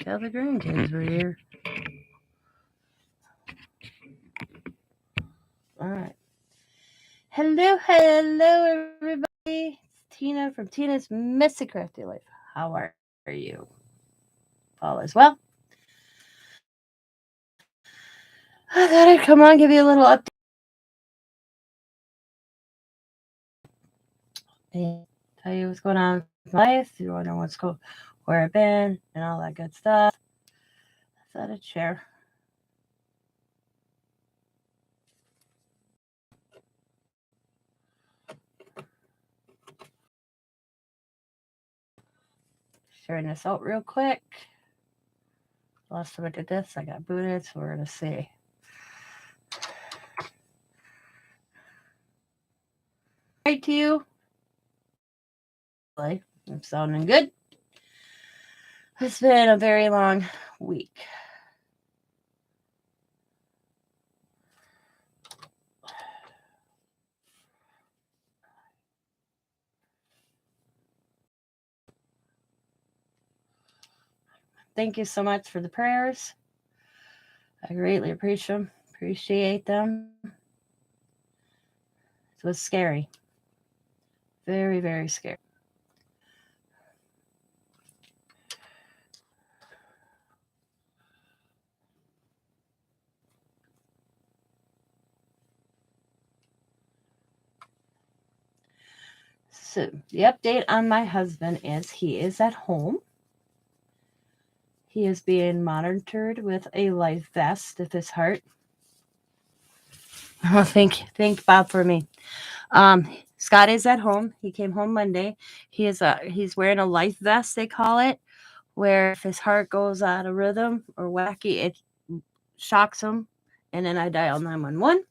tell the grandkids were here. All right. Hello, everybody. It's Tina from Tina's Messy Crafty Life. How are you? All is well. I thought I'd come on, give you a little update, and tell you what's going on with my life. You wonder where I've been, and all that good stuff. I thought I'd share. Sharing this out real quick. Last time I did this, I got booted, so we're gonna see. Right to you. I'm sounding good. It's been a very long week. Thank you so much for the prayers. I greatly appreciate them. It was scary. Very, very scary. So, the update on my husband is he is at home. He is being monitored with a life vest of his heart. Oh, thank Bob for me. Scott is at home. He came home Monday. He's wearing a life vest, they call it, where if his heart goes out of rhythm or wacky, it shocks him, and then I dial 911.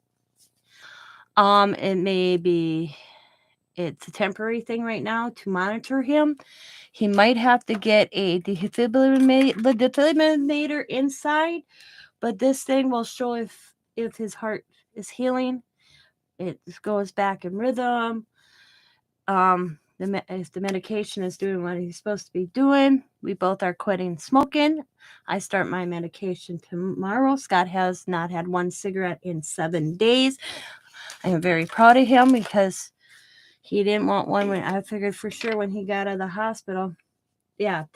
It may be it's a temporary thing right now to monitor him. He might have to get a defibrillator inside, but this thing will show if his heart is healing. It goes back in rhythm. If the medication is doing what he's supposed to be doing, we both are quitting smoking. I start my medication tomorrow. Scott has not had one cigarette in 7 days. I am very proud of him because he didn't want one when I figured for sure when he got out of the hospital. Bob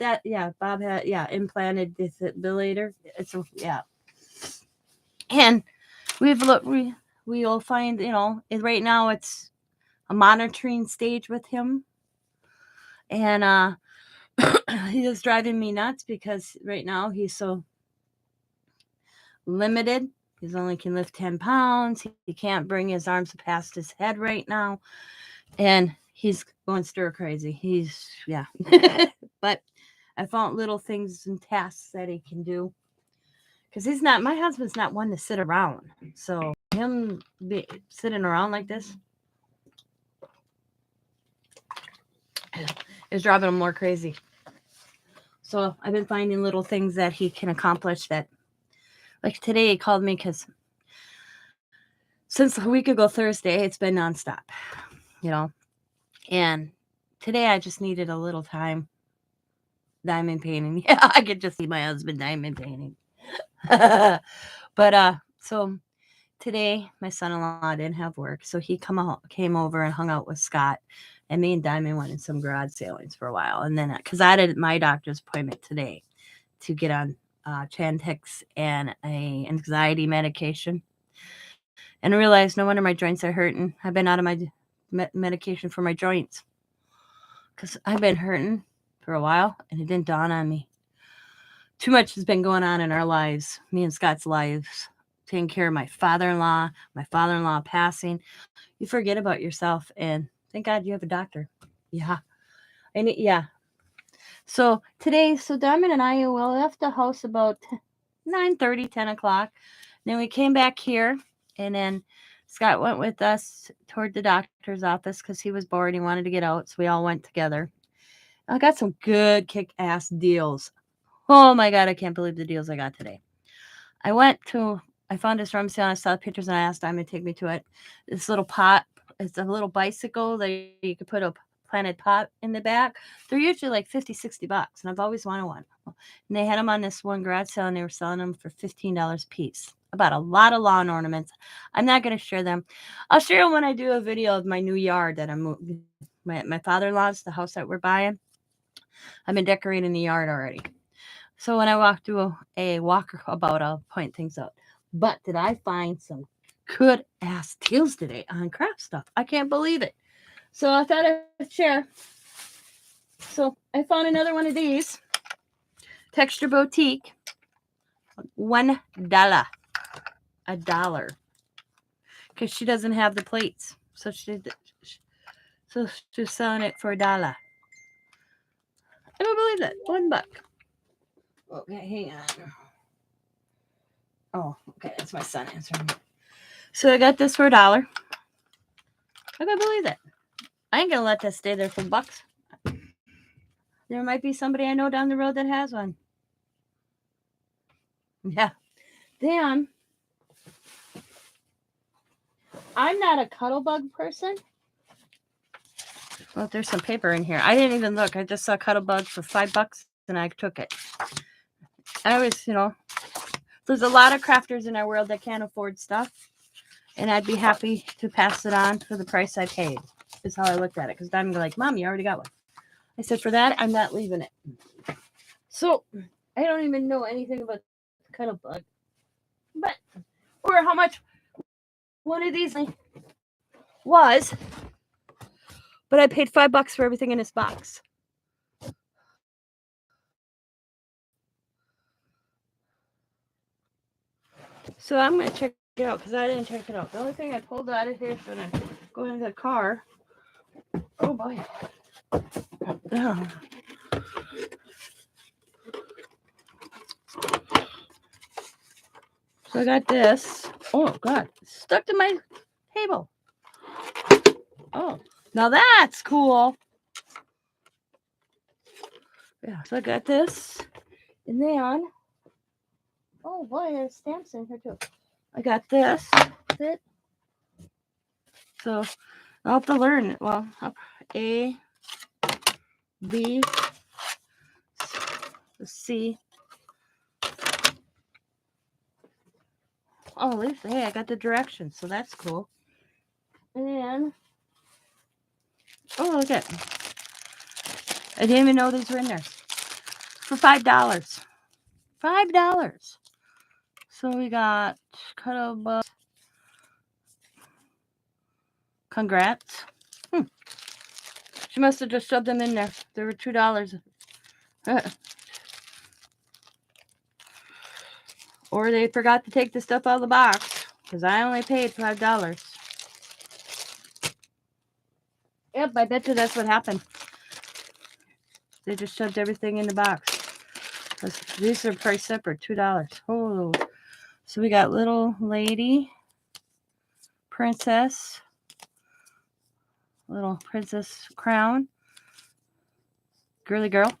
had implanted defibrillator. And we'll find right now it's a monitoring stage with him, and he is driving me nuts because right now he's so limited. He only can lift 10 pounds. He can't bring his arms past his head right now, and he's going stir crazy. But I found little things and tasks that he can do because my husband's not one to sit around. So him sitting around like this is driving him more crazy. So I've been finding little things that he can accomplish that, like today he called me because since a week ago Thursday, it's been nonstop, and today I just needed a little time diamond painting. Yeah, I could just see my husband diamond painting. But so today my son-in-law didn't have work, so he came over and hung out with Scott, and me and Diamond went in some garage sailings for a while, and then because I had my doctor's appointment today to get on Chantix and a anxiety medication, and I realized no wonder my joints are hurting. I've been out of my medication for my joints because I've been hurting for a while, and it didn't dawn on me. Too much has been going on in our lives, me and Scott's lives, taking care of my father-in-law passing. You forget about yourself, and thank God you have a doctor. Yeah. So today, Diamond and I left the house about 9:30, 10 o'clock. Then we came back here, and then Scott went with us toward the doctor's office because he was bored. He wanted to get out, so we all went together. I got some good kick-ass deals. Oh my God, I can't believe the deals I got today. I found this rummage sale, and I saw the pictures, and I asked Diamond to take me to it. This little pot, it's a little bicycle that you could put a planted pot in the back. They're usually like $50-$60, and I've always wanted one. And they had them on this one garage sale, and they were selling them for $15 a piece. About a lot of lawn ornaments. I'm not going to share them. I'll share them when I do a video of my new yard that I'm moving. My father-in-law's, the house that we're buying. I've been decorating the yard already. So when I walk through a walkabout, I'll point things out. But did I find some good ass deals today on craft stuff? I can't believe it. So I thought I'd share. So I found another one of these. Texture Boutique. $1. $1. Because she doesn't have the plates. So she's selling it for $1. I don't believe that. $1. Okay, hang on. Oh, okay, that's my son answering. So I got this for $1. I can't believe that. I ain't gonna let that stay there for bucks. There might be somebody I know down the road that has one. Yeah. Then I'm not a Cuttlebug person. Well, there's some paper in here. I didn't even look. I just saw Cuttlebug for $5 and I took it. I was, there's a lot of crafters in our world that can't afford stuff. And I'd be happy to pass it on for the price I paid. Is how I looked at it. Because I'm like, Mom, you already got one. I said, for that, I'm not leaving it. So, I don't even know anything about Cuttlebug. But, or how much one of these was. But I paid $5 for everything in this box. So I'm going to check it out because I didn't check it out. The only thing I pulled out of here is when I go into the car. Oh boy. Oh. So I got this. Oh God, it's stuck to my table. Oh, now that's cool. Yeah, so I got this. And then, oh boy, there's stamps in here too. I got this. So I'll have to learn. Well, A, B, C. Oh, at least, hey, I got the directions, so that's cool. And then, oh, look at it. I didn't even know these were in there. For $5. $5. So we got Cuttlebug. Congrats. She must have just shoved them in there. They were $2. Or they forgot to take the stuff out of the box. Because I only paid $5. Yep, I bet you that's what happened. They just shoved everything in the box. These are priced separate, $2. Oh, so we got little lady, princess, little princess crown, girly girl.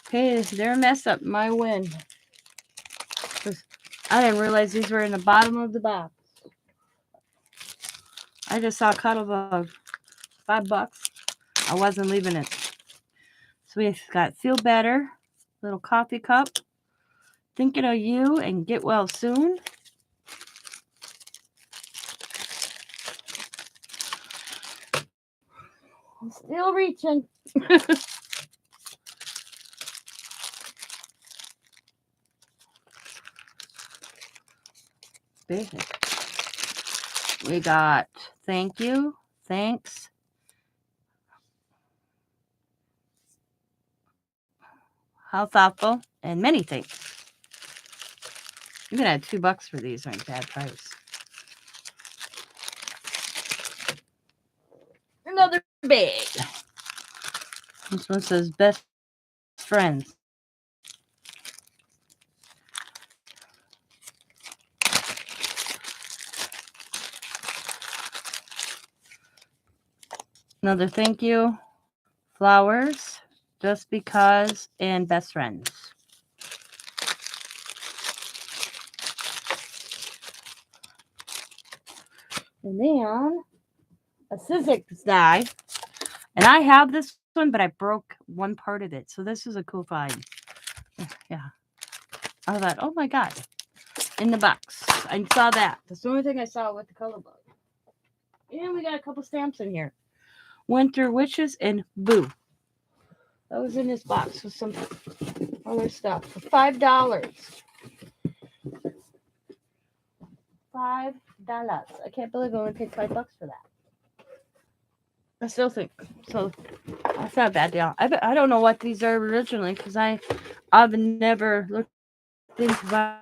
Okay, they're messed up. My win. I didn't realize these were in the bottom of the box. I just saw Cuttlebug. $5. I wasn't leaving it. So we've got Feel Better, little coffee cup, Thinking of You, and Get Well Soon. I'm still reaching. Basic. We got Thank You, Thanks, How Thoughtful, and Many Things. You can add $2 for these, aren't bad price. Another bag. This one says Best Friends. Another Thank You, Flowers, Just Because, and Best Friends. And then a Sizzix die. And I have this one, but I broke one part of it. So this is a cool find. Yeah. I thought, oh my God. In the box. I saw that. That's the only thing I saw with the color book. And we got a couple stamps in here. Winter Wishes and Boo. That was in this box with some other stuff for $5. $5. I can't believe I only paid $5 for that. I still think so. That's not a bad deal. I don't know what these are originally because I've never looked into that.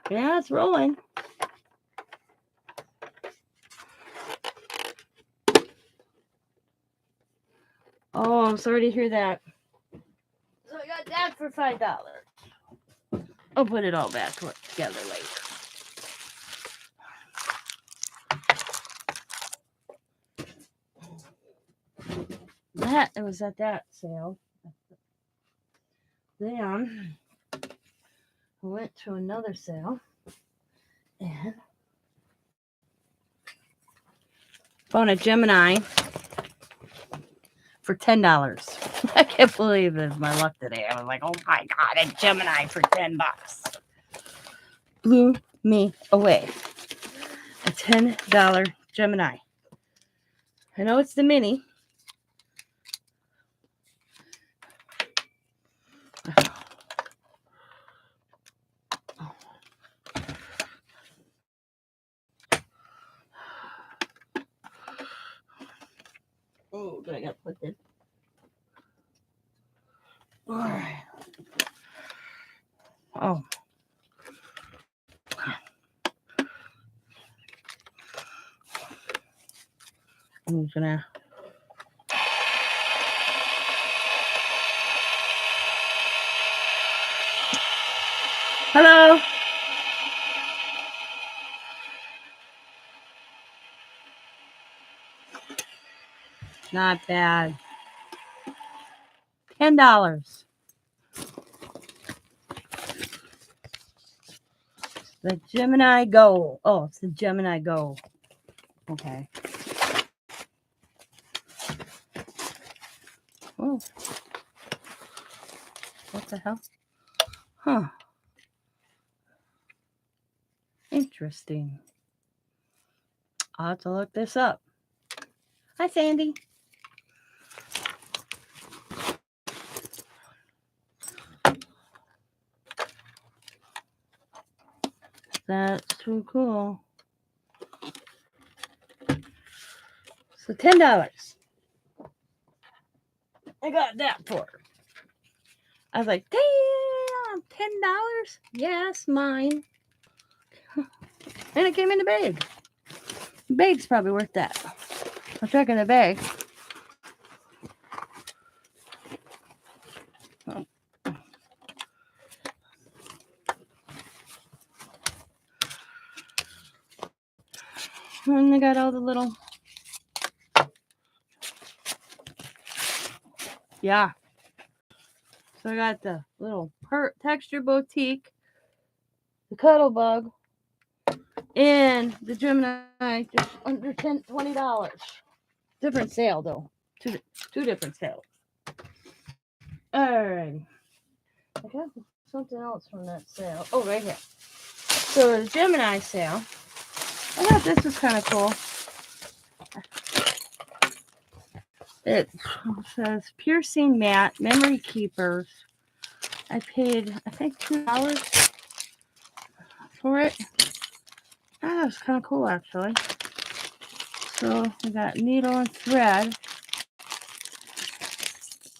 Yeah, it's rolling. Oh, I'm sorry to hear that. So I got that for $5. I'll put it all back together later. It was at that sale. Then I went to another sale and found a Gemini for $10. I can't believe it's my luck today. I was like, oh my God, a Gemini for $10. Blew me away. A $10 Gemini. I know it's the mini. Oh, but I got to put this. All right. Oh. I'm gonna. Hello. Not bad. $10. The Gemini Go. Oh, it's the Gemini Go. Okay. Oh. What the hell? Huh. Interesting. I'll have to look this up. Hi, Sandy. That's too cool. So $10. I got that for her. I was like, damn, $10? Yes, mine. And it came in the bag. The bag's probably worth that. I'll check in the bag. Oh. And they got all the little. Yeah. So I got the little texture boutique, the cuddle bug, and the Gemini just under $20. Different sale though. Two different sales. Alrighty. I got something else from that sale. Oh, right here. So the Gemini sale. I thought this was kind of cool. It says piercing mat, memory keepers. I paid, I think, $2 for it. That was kind of cool, actually. So we got needle and thread.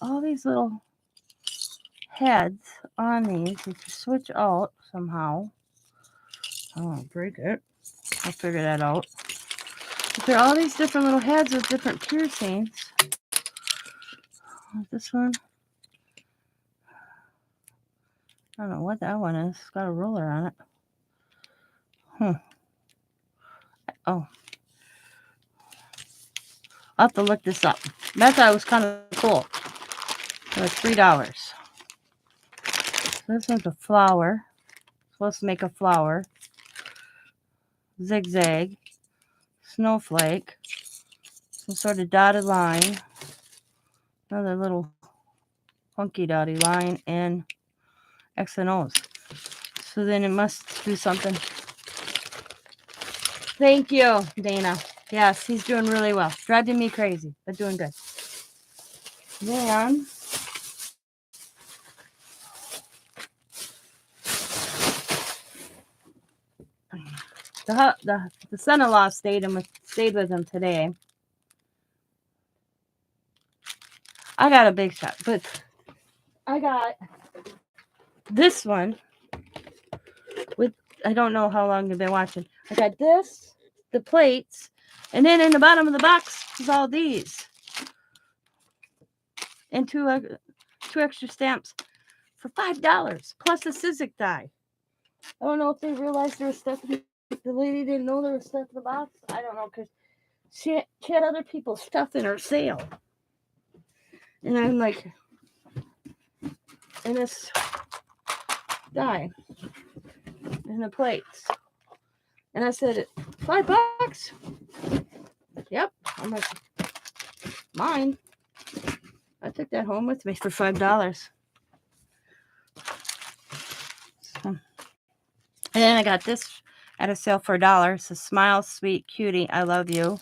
All these little heads on these. You can switch out somehow. I don't want to break it. I'll figure that out. But there are all these different little heads with different piercings. Like this one. I don't know what that one is. It's got a roller on it. Oh. I'll have to look this up. That thought was kind of cool. It was $3. So this one's a flower. It's supposed to make a flower. zigzag, snowflake, some sort of dotted line, another little funky dotted line, and X and O's. So then it must do something. Thank you, Dana. Yes, he's doing really well. Driving me crazy, but doing good. Then the son-in-law stayed with him today. I got a big shot, but I got this one with, I don't know how long you've been watching. I got this, the plates, and then in the bottom of the box is all these. And two extra stamps for $5 plus a Sizzix die. I don't know if they realized there was stuff in the lady didn't know there was stuff in the box. I don't know, because she had other people's stuff in her sale. And I'm like, and this die and the plates. And I said, $5? Yep. I'm like, mine. I took that home with me for $5. And then I got this at a sale for $1. It's a Smile Sweet Cutie. I love you.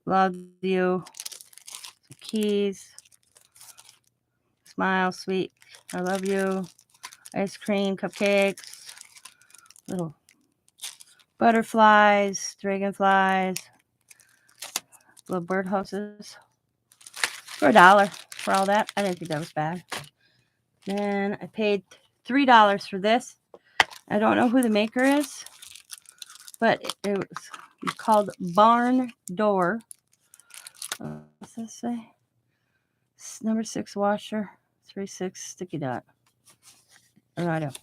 Love you. Keys. Smile Sweet. I love you. Ice cream, cupcakes. Little butterflies, dragonflies. Little birdhouses. For $1 for all that. I didn't think that was bad. Then I paid $3 for this. I don't know who the maker is, but it was called Barn Door. What's this say? It's number 6 washer, 3/6 sticky dot. Oh, I don't.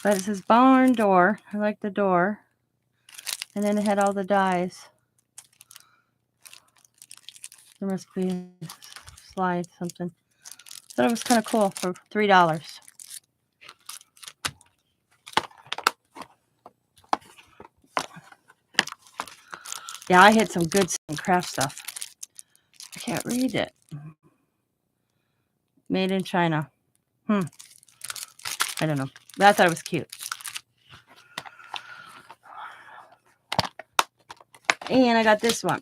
But it says Barn Door. I like the door. And then it had all the dies. There must be a slide something. Thought it was kind of cool for $3. Yeah, I had some good craft stuff. I can't read it. Made in China. I don't know. But I thought it was cute. And I got this one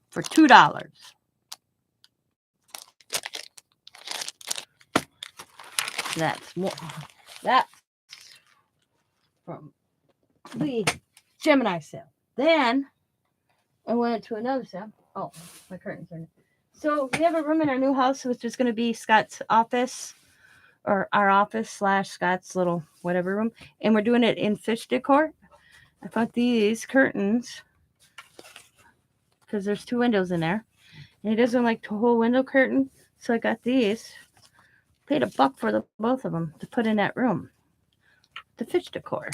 for $2. That's from the Gemini sale. Then I went to another sale. Oh, my curtains are. So we have a room in our new house, which is going to be Scott's office, or our office / Scott's little whatever room, and we're doing it in fish decor. I bought these curtains because there's 2 windows in there, and he doesn't like the whole window curtain, so I got these. Paid $1 for both of them to put in that room. The fish decor.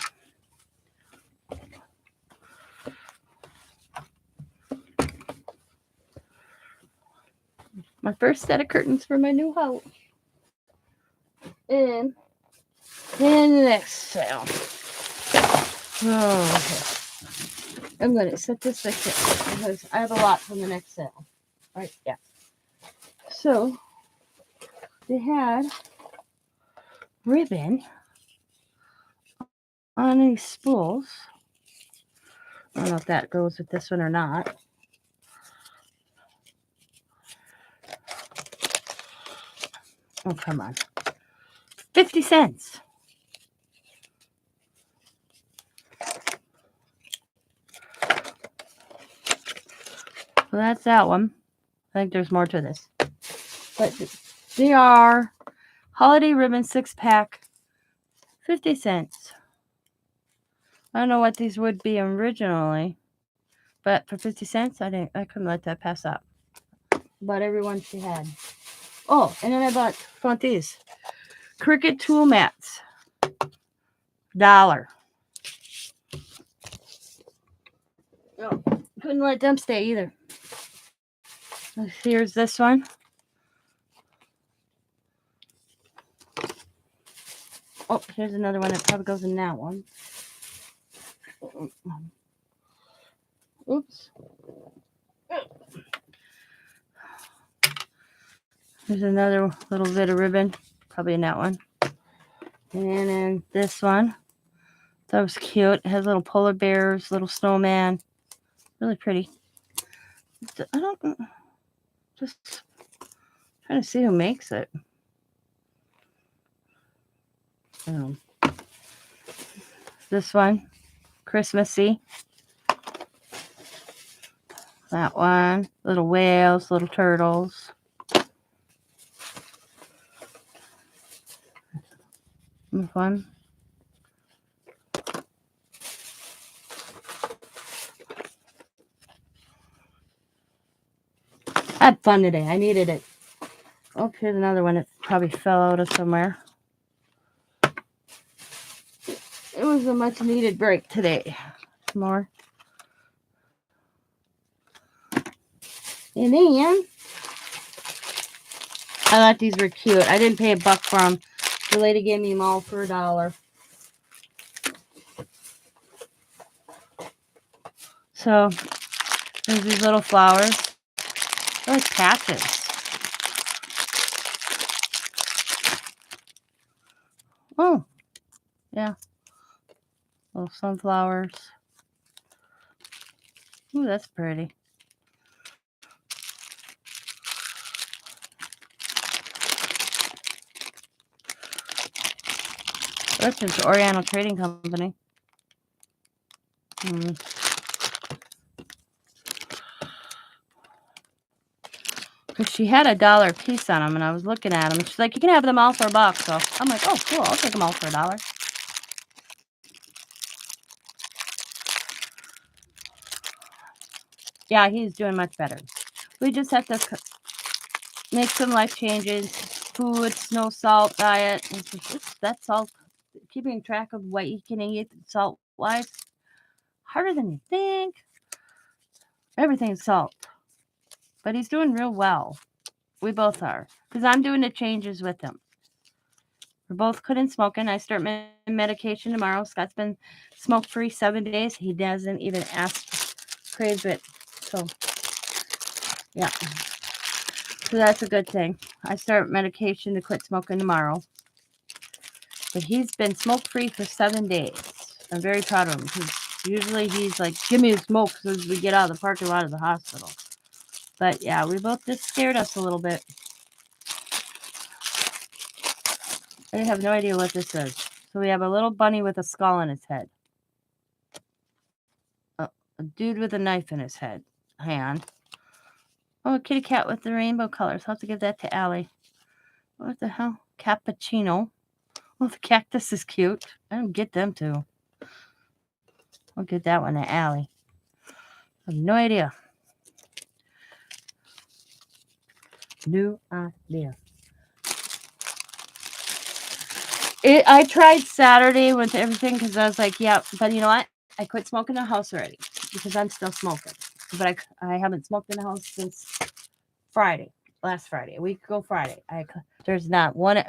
My first set of curtains for my new house. And then the next sale. Oh, okay. I'm going to set this like this because I have a lot from the next sale. Right? Yeah. So, they had ribbon on these spools. I don't know if that goes with this one or not. Oh, come on. 50 cents. So that's that one. I think there's more to this. But they are holiday ribbon 6-pack, 50 cents. I don't know what these would be originally, but for 50 cents, I couldn't let that pass up. Bought every one she had. Oh, and then I found these Cricut tool mats. $1. Oh, couldn't let them stay either. Here's this one. Oh, here's another one that probably goes in that one. Oops. There's another little bit of ribbon, probably in that one. And then this one. That was cute. It has little polar bears, little snowman. Really pretty. I don't, just trying to see who makes it. This one, Christmassy. That one, little whales, little turtles. This one. I had fun today. I needed it. Oh, here's another one that probably fell out of somewhere. It was a much needed break today. Some more. And then I thought these were cute. I didn't pay $1 for them. The lady gave me them all for $1. So there's these little flowers. They're like patches. Oh, yeah. Little sunflowers. Ooh, that's pretty. This is the Oriental Trading Company. Because she had $1 piece on them, and I was looking at them, and she's like, you can have them all for $1. So I'm like, oh, cool, I'll take them all for $1. Yeah, he's doing much better. We just have to make some life changes. Food, no salt diet. That's all. Keeping track of what you can eat salt-wise, harder than you think. Everything's salt. But he's doing real well. We both are. Because I'm doing the changes with him. We're both quitting smoking. I start medication tomorrow. Scott's been smoke-free 7 days. He doesn't even crave it. So, yeah. So that's a good thing. I start medication to quit smoking tomorrow. But he's been smoke-free for 7 days. I'm very proud of him. Because usually he's like, give me a smoke as we get out of the parking lot of the hospital. But yeah, we both just scared us a little bit. I have no idea what this is. So we have a little bunny with a skull on his head. A dude with a knife in his hand. Oh, a kitty cat with the rainbow colors. I'll have to give that to Allie. What the hell? Cappuccino. Oh, the cactus is cute. I don't get them too. I'll get that one to Allie. I have no idea. No idea. I tried Saturday with everything because I was like, yeah, but you know what? I quit smoking in the house already because I'm still smoking. But I haven't smoked in the house since last Friday, a week ago Friday. There's not one.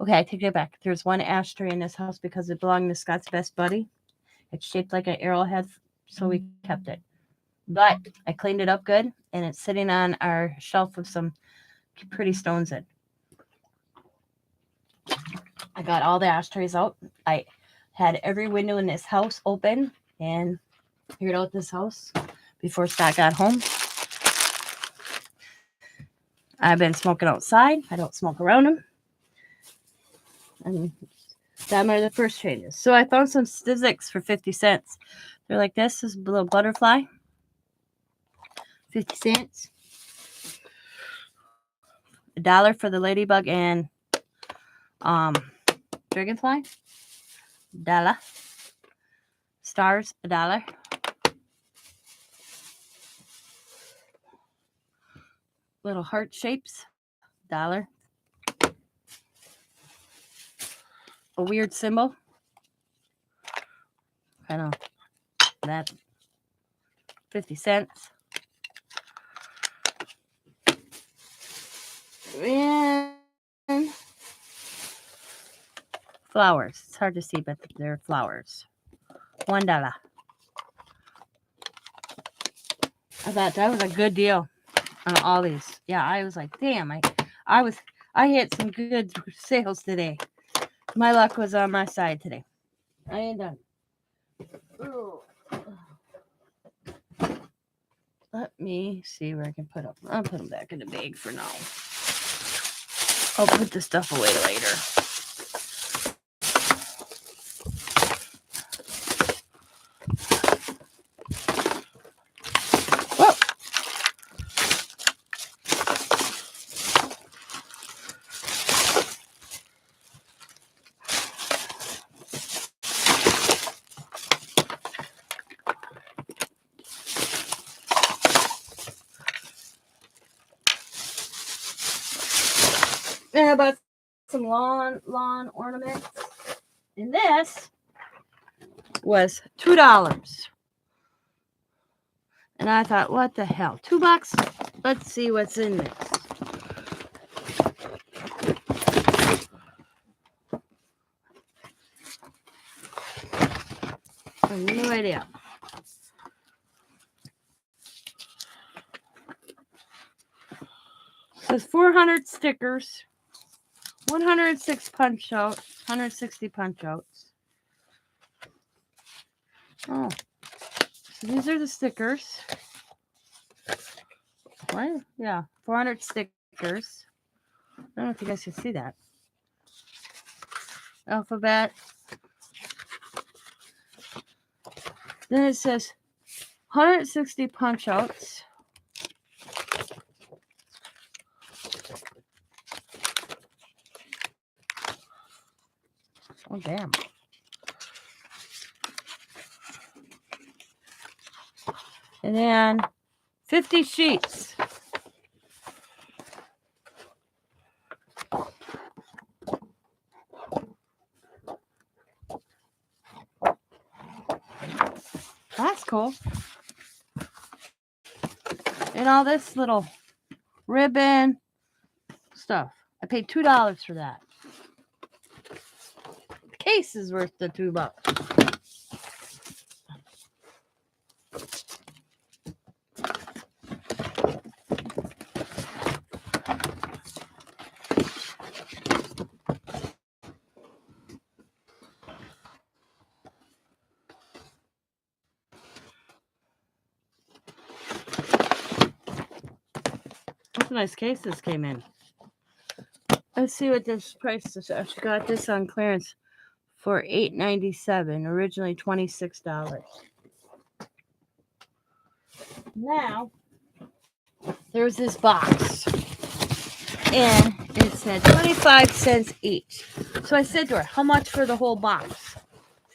Okay, I take it back. There's one ashtray in this house because it belonged to Scott's best buddy. It's shaped like an arrowhead, so we kept it. But I cleaned it up good, and it's sitting on our shelf with some pretty stones in. I got all the ashtrays out. I had every window in this house open and cleared out this house before Scott got home. I've been smoking outside. I don't smoke around him. And that are the first changes. So I found some Stizzics for 50 cents. They're like this is a little butterfly. 50 cents. $1 for the ladybug and dragonfly. $1. Stars, $1. Little heart shapes, $1. A weird symbol. I know. That 50 cents. And flowers. It's hard to see, but they're flowers. $1. I thought that was a good deal on all these. Yeah, I was like, damn, I hit some good sales today. My luck was on my side today. I ain't done. Ooh. Let me see where I can put them. I'll put them back in the bag for now. I'll put the stuff away later. Whoa. And I bought some lawn ornaments. And this was $2. And I thought, what the hell? $2? Let's see what's in this. I have no idea. It says 400 stickers, 106 punch outs, 160 punch outs. Oh, so these are the stickers. What? Yeah, 400 stickers. I don't know if you guys can see that. Alphabet. Then it says 160 punch outs. Oh, damn. And then 50 sheets. That's cool. And all this little ribbon stuff. I paid $2 for that. The case is worth the $2. That's a nice case this came in. Let's see what this price is. I got this on clearance for $8.97, originally $26. Now, there's this box, and it said 25 cents each. So I said to her, how much for the whole box?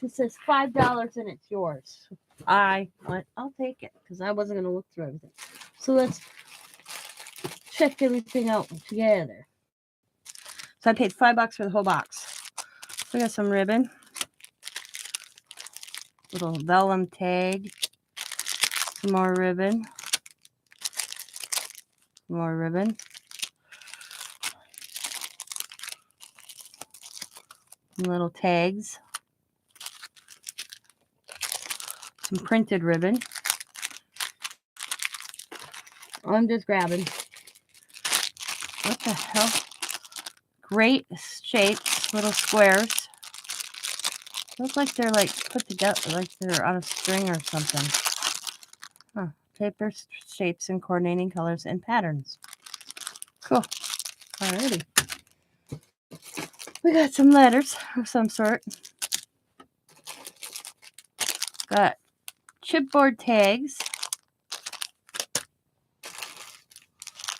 She says $5 and it's yours. I went, I'll take it, because I wasn't going to look through everything. So let's check everything out together. So I paid $5 for the whole box. We got some ribbon, little vellum tag, some more ribbon, more ribbon, some little tags, some printed ribbon. I'm just grabbing. What the hell? Great shapes, little squares. Look like they're like put together, like they're on a string or something. Huh. Paper shapes and coordinating colors and patterns. Cool. Alrighty. We got some letters of some sort. Got chipboard tags.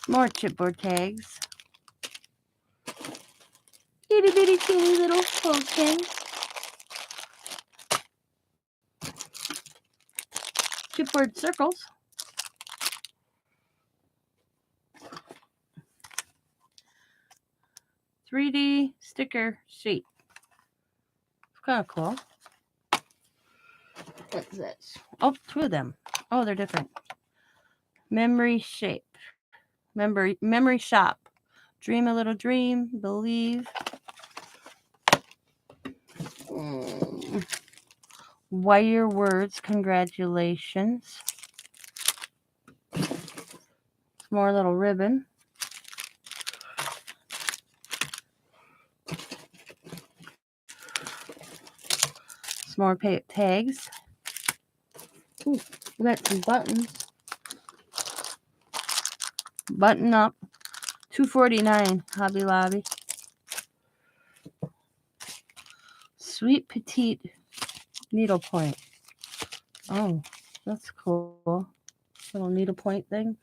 More chipboard tags. Itty bitty teeny little pumpkins. Chipboard circles. $3D sticker sheet. Kind of cool. What's this? Oh, two of them. Oh, they're different. Memory shape. Memory shop. Dream a little dream. Believe. Wire words. Congratulations. more little ribbon. Some more tags. Ooh, we got some buttons. Button up. $2.49, Hobby Lobby. Sweet Petite needlepoint. Oh, that's cool. Little needlepoint thing.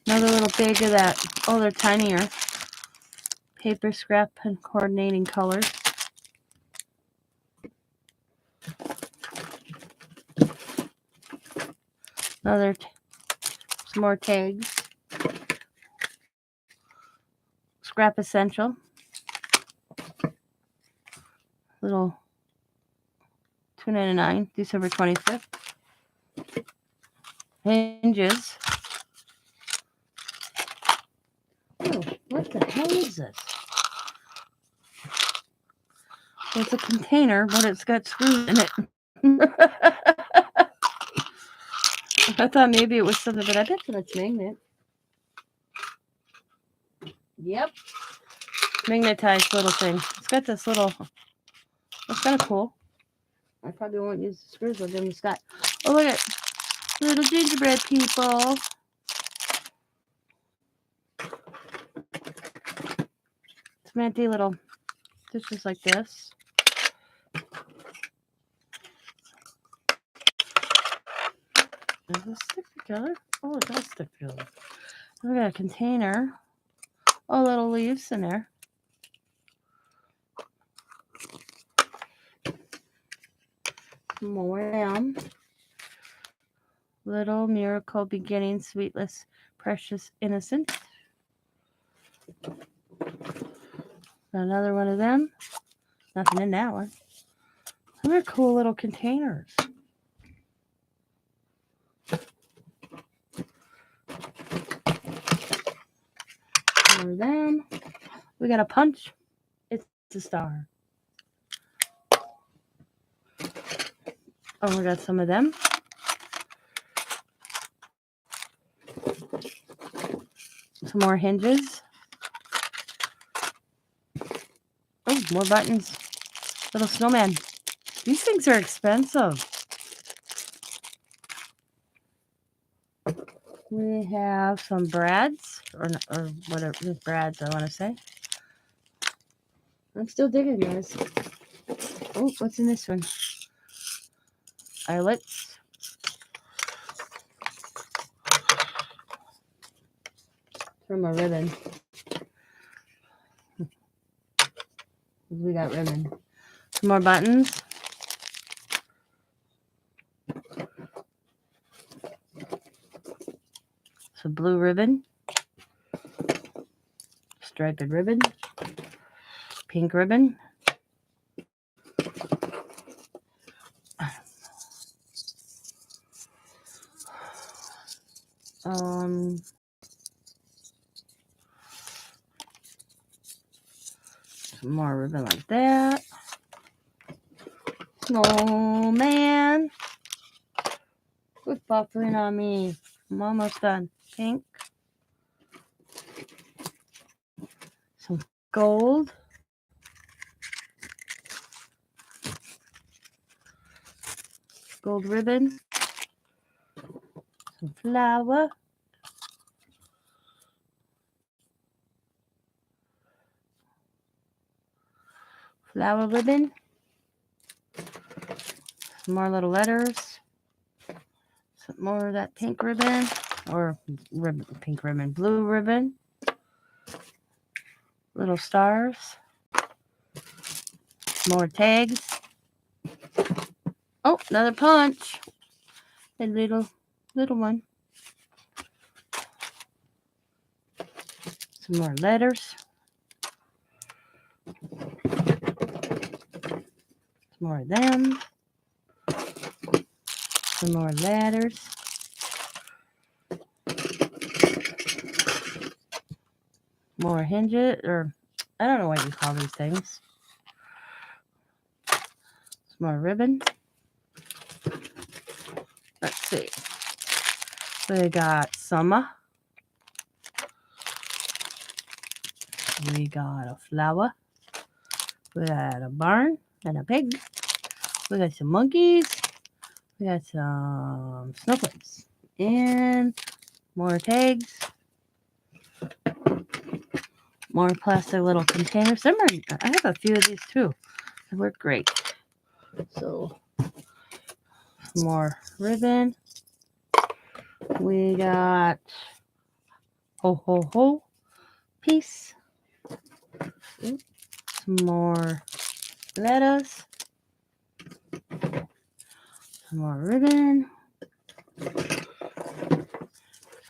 Another little bag of that. Oh, they're tinier. Paper scrap and coordinating colors. Some more tags. Scrap Essential. Little $2.99, December 25th. Hinges. Oh, what the hell is this? It's a container, but it's got screws in it. I thought maybe it was something, but I bet it's magnet. Yep. Magnetized little thing. It's got this little... That's kind of cool. I probably won't use the screws. I'll give them to Scott. Oh, look at little gingerbread people. Some empty little dishes like this. Does this stick together? Oh, it does stick together. We got a container. Oh, little leaves in there. More of them. Little Miracle Beginning, Sweetless, Precious, Innocent. Another one of them. Nothing in that one. They're cool little containers. More of them. We got a punch. It's a star. Oh, we got some of them. Some more hinges. Oh, more buttons. Little snowman. These things are expensive. We have some brads, or whatever, brads I want to say. I'm still digging, guys. Oh, what's in this one? Eyelet. From a ribbon. We got ribbon. Some more buttons. Some blue ribbon. Striped ribbon. Pink ribbon. Some more ribbon like that. Snowman. Quit buffering on me. I'm almost done. Pink. Some gold. Gold ribbon. Some flower. Flower ribbon. Some more little letters. Some more of that pink ribbon. Or ribbon, pink ribbon. Blue ribbon. Little stars. More tags. Oh, another punch. A little one. Some more letters. Some more of them. Some more letters. More hinges, or I don't know what you call these things. Some more ribbon. let's see. We got summer. We got a flower. We got a barn and a pig. We got some monkeys. We got some snowflakes. And more tags. More plastic little containers. I have a few of these too. They work great. So, more ribbon. We got ho ho ho piece. Some more letters. Some more ribbon.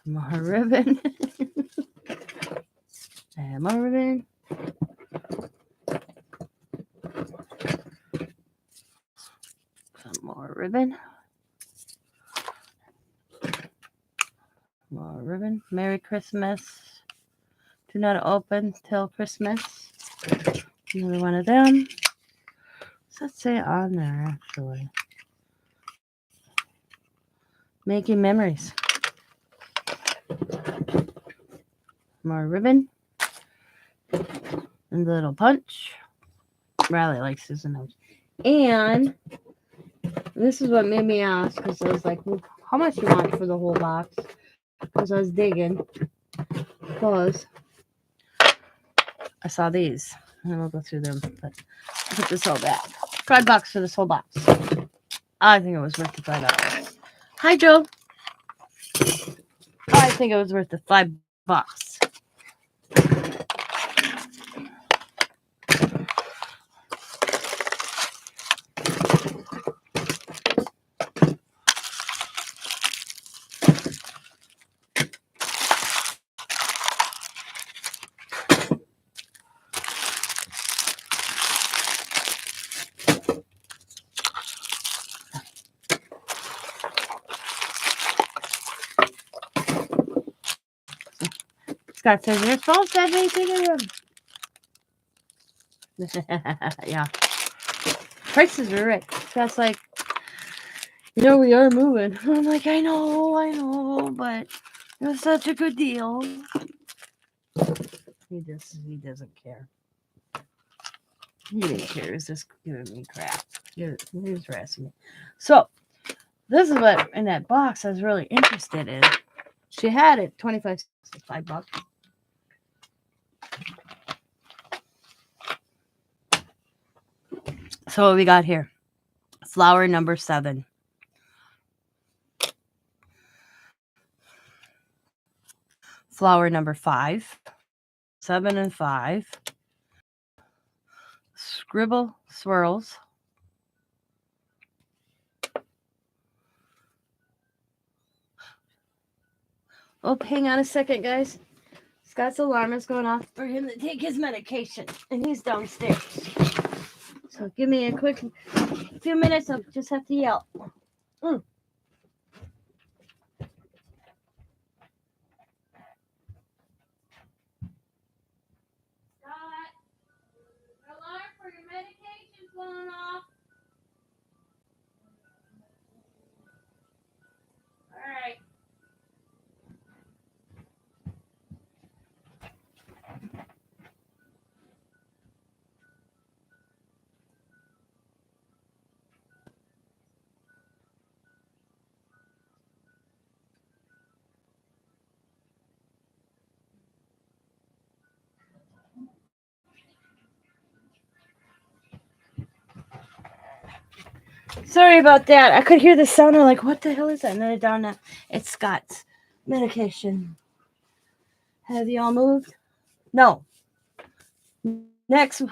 Some more ribbon. And more ribbon. Some more ribbon. More ribbon. Merry Christmas. Do not open till Christmas. Another one of them. What's that say on there, actually? Making memories. More ribbon. And the little punch. Riley likes this and those. And this is what made me ask, because I was like, well, how much do you want for the whole box? Because I was digging. Because I saw these. And we'll go through them. But I'll put this all back. $5 for this whole box. I think it was worth the $5. Hi, Joe. I think it was worth the $5. Scott says, your phone says anything in room. Yeah. Prices are right. Scott's like, we are moving. I'm like, I know, but it was such a good deal. He doesn't care. He didn't care. He's just giving me crap. He was harassing me. So, this is what in that box I was really interested in. She had it $5. So what we got here? Flower number 7. Flower number 5. 7 and 5. Scribble swirls. Oh, hang on a second, guys. Scott's alarm is going off for him to take his medication, and he's downstairs. So give me a quick few minutes. I'll just have to yell. Scott, alarm for your medication's going off. All right. Sorry about that. I could hear the sound. I'm like, what the hell is that? And then down there, it's Scott's medication. Have you all moved? No. Next,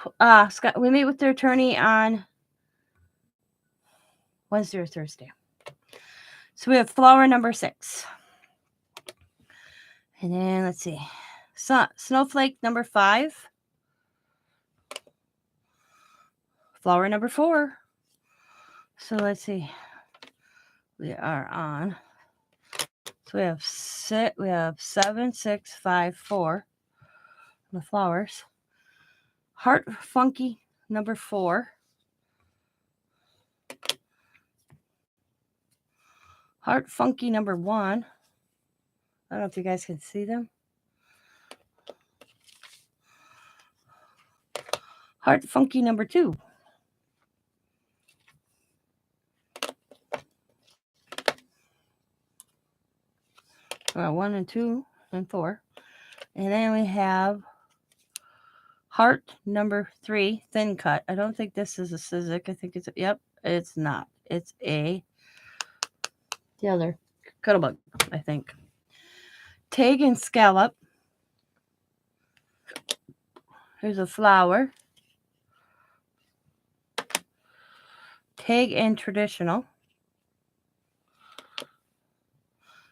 Scott, we meet with their attorney on Wednesday or Thursday. So we have flower number 6. And then let's see. Snowflake number 5. Flower number 4. So let's see. We are on. So we have 7, 6, 5, 4. The flowers. Heart Funky number 4. Heart Funky number 1. I don't know if you guys can see them. Heart Funky number 2. Well, 1 and 2 and 4. And then we have Heart number 3, Thin Cut. I don't think this is a Sizzix. I think it's it's not. It's the other Cuttlebug, I think. Tag and Scallop. Here's a flower. Tag and Traditional.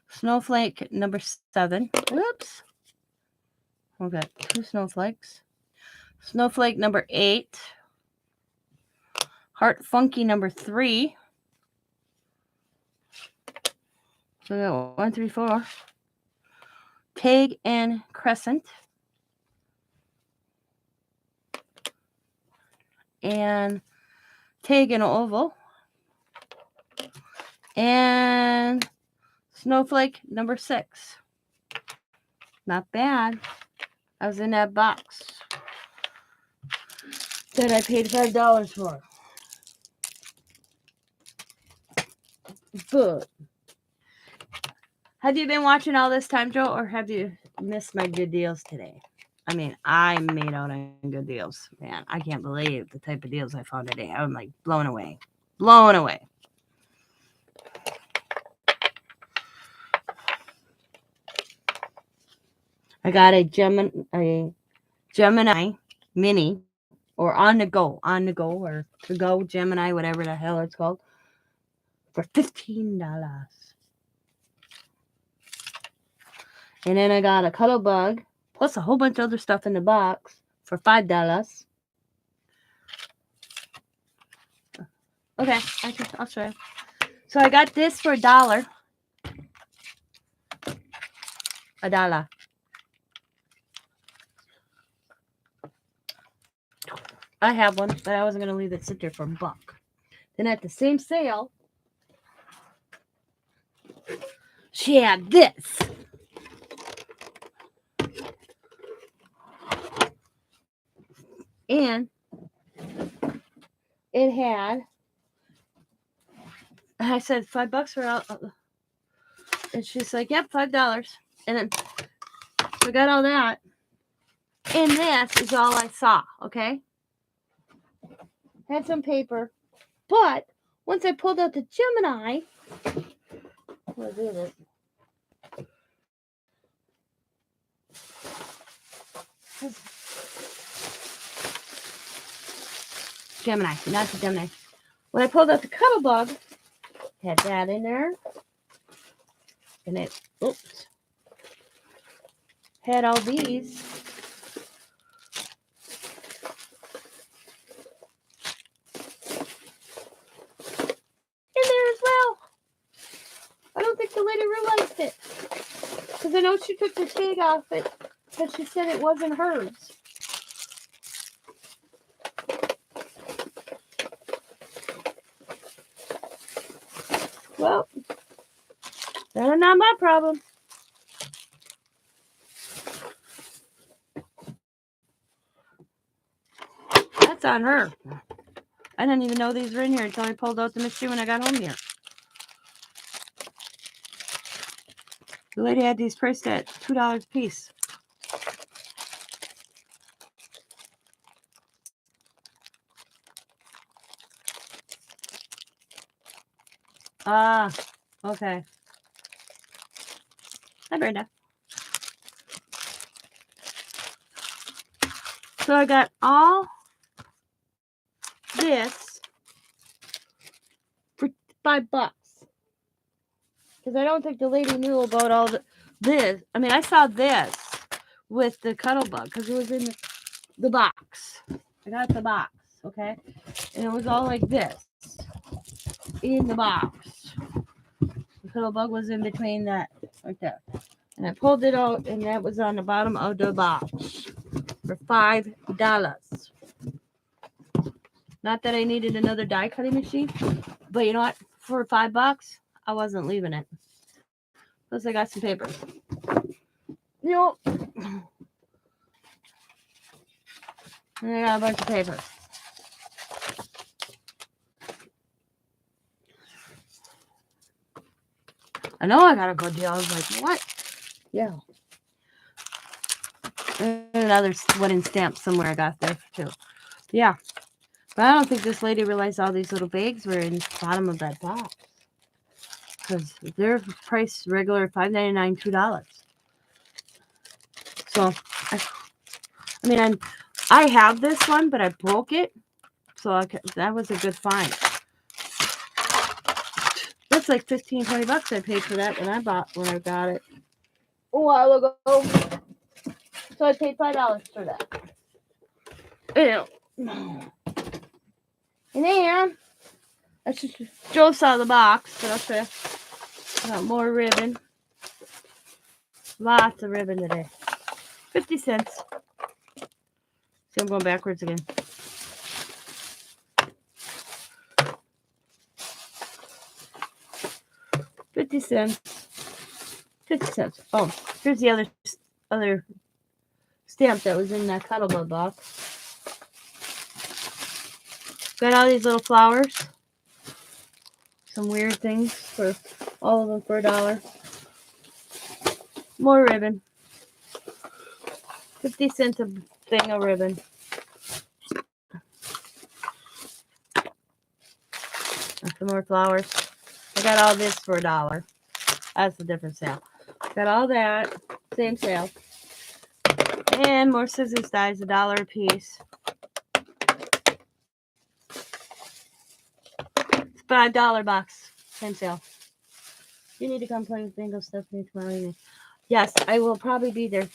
Snowflake number 7. Whoops. We've got 2 snowflakes. Snowflake number 8. Heart Funky number 3. So we got 1, 3, 4. Tag and Crescent. And Tag and Oval. And Snowflake number 6. Not bad. I was in that box that I paid $5 for. But have you been watching all this time, Joe, or have you missed my good deals today? I mean, I made out on good deals. Man, I can't believe the type of deals I found today. I'm like blown away. Blown away. I got a Gemini Mini, or on the go, or to go Gemini, whatever the hell it's called, for $15. And then I got a Cuttlebug, plus a whole bunch of other stuff in the box for $5. Okay, I'll show you. So I got this for $1. $1. I have one, but I wasn't going to leave it sit there for $1. Then at the same sale, she had this. And it had, I said $5 for out. And she's like, yep, $5. And then we got all that. And this is all I saw, okay? Had some paper. But once I pulled out the Gemini, what is it? Gemini, not the Gemini. When I pulled out the Cuttlebug, had that in there. And it, had all these. In there as well. I don't think the lady realized it. Because I know she took the tag off it, but she said it wasn't hers. Well, that's not my problem. That's on her. I didn't even know these were in here until I pulled out the machine when I got home here. The lady had these priced at $2 a piece. Ah, okay. Hi, Brenda. So I got all this for $5. Because I don't think the lady knew about all this. I mean, I saw this with the Cuttlebug because it was in the box. I got the box, okay? And it was all like this in the box. The Cuttlebug was in between that, right there. And I pulled it out, and that was on the bottom of the box for $5. Not that I needed another die cutting machine, but you know what? For $5, I wasn't leaving it. Plus, I got some papers. Yep. And I got a bunch of papers. I know I got a good deal. I was like, what? Yeah. And another wooden stamp somewhere I got there too. Yeah. But I don't think this lady realized all these little bags were in the bottom of that box. Because they're priced regular $5.99, $2. So, I mean, I have this one, but I broke it. So that was a good find. That's like $15, $20 I paid for that when I got it a while ago. So I paid $5 for that. Ew. And then I just Joe's out of the box, but I'll show you. Got more ribbon. Lots of ribbon today. 50 cents. See, I'm going backwards again. $0.50. 50 cents. Oh, here's the other stamp that was in that Cuddlebug box. Got all these little flowers. Some weird things for all of them for $1. More ribbon. 50 cents a thing of ribbon. And some more flowers. I got all this for $1. That's a different sale. Got all that. Same sale. And more scissors dies, $1 a piece. It's $5 box. Same sale. You need to come play with Bingo Stephanie tomorrow evening. Yes, I will probably be there.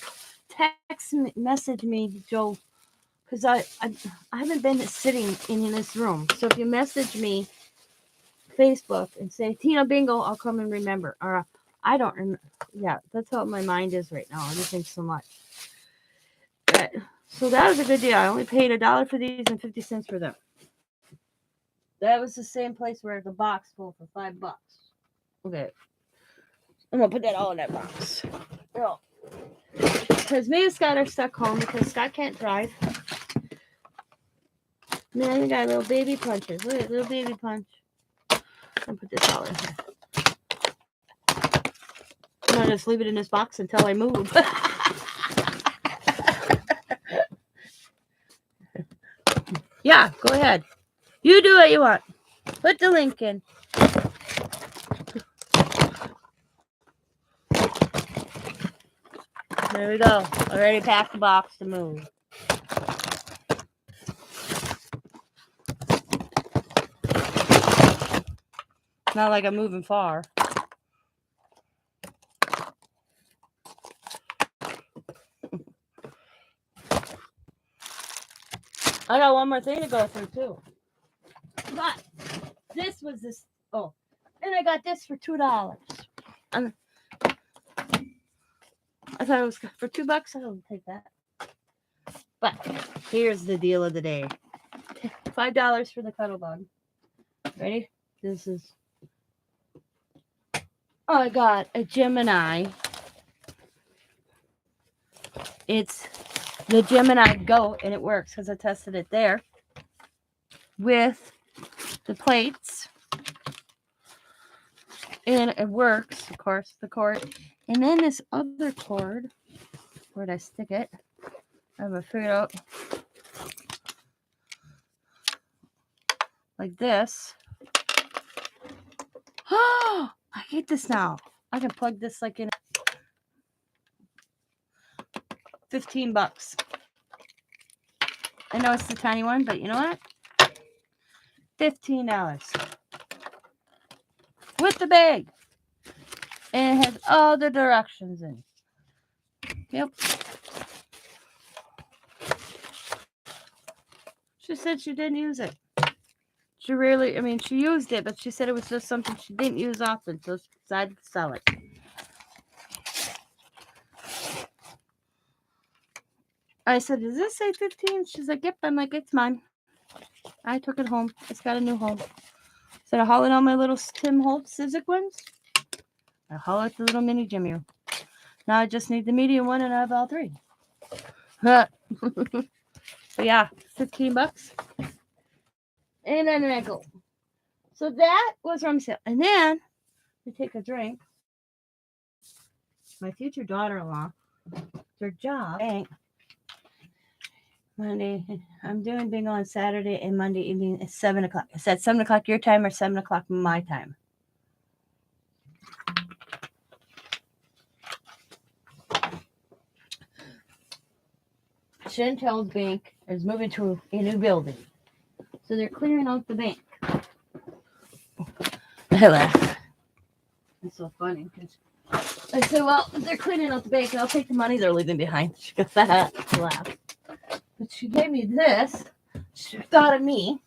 Message me, Joe, because I haven't been sitting in this room. So if you message me Facebook and say Tina Bingo, I'll come and remember. Or I don't remember. Yeah, that's how my mind is right now. Everything so much. But, so that was a good deal. I only paid $1 for these and 50 cents for them. That was the same place where the box sold for $5. Okay. I'm going to put that all in that box. Oh. Because me and Scott are stuck home because Scott can't drive. And then we got little baby punches. Look at little baby punch. I'll put this all in here. I'm going to just leave it in this box until I move. Yeah, go ahead. You do what you want. Put the link in. There we go. Already packed the box to move. Not like I'm moving far. I got one more thing to go through too. But this was this. Oh, and I got this for $2. I thought it was for $2. I don't take that. But here's the deal of the day: $5 for the Cuddlebug. Ready? This is. I got a Gemini. It's the Gemini Goat, and it works because I tested it there with the plates, and it works. Of course, the cord, and then this other cord. Where'd I stick it? I haven't figured out. Like this. Oh, I hate this now. I can plug this like in. $15. I know it's the tiny one, but you know what? $15 with the bag, and it has all the directions in. Yep. She said she didn't use it. She rarely, she used it, but she said it was just something she didn't use often, so she decided to sell it. I said, does this say 15? She's like, yep. I'm like, it's mine. I took it home. It's got a new home. Instead of hauling all my little Tim Holtz Sizzix ones, I haul out the little mini Jimmy. Now I just need the medium one, and I have all three. But yeah, $15. And then I go. So that was rum sale. And then we take a drink. My future daughter-in-law, their job, bank, Monday. I'm doing bingo on Saturday and Monday evening at 7 o'clock. Is that 7 o'clock your time or 7 o'clock my time? Chantel's bank is moving to a new building. So they're clearing out the bank. I laugh. It's so funny because I said, well, they're cleaning out the bank. I'll take the money they're leaving behind. She goes, that laugh. But she gave me this. She thought of me.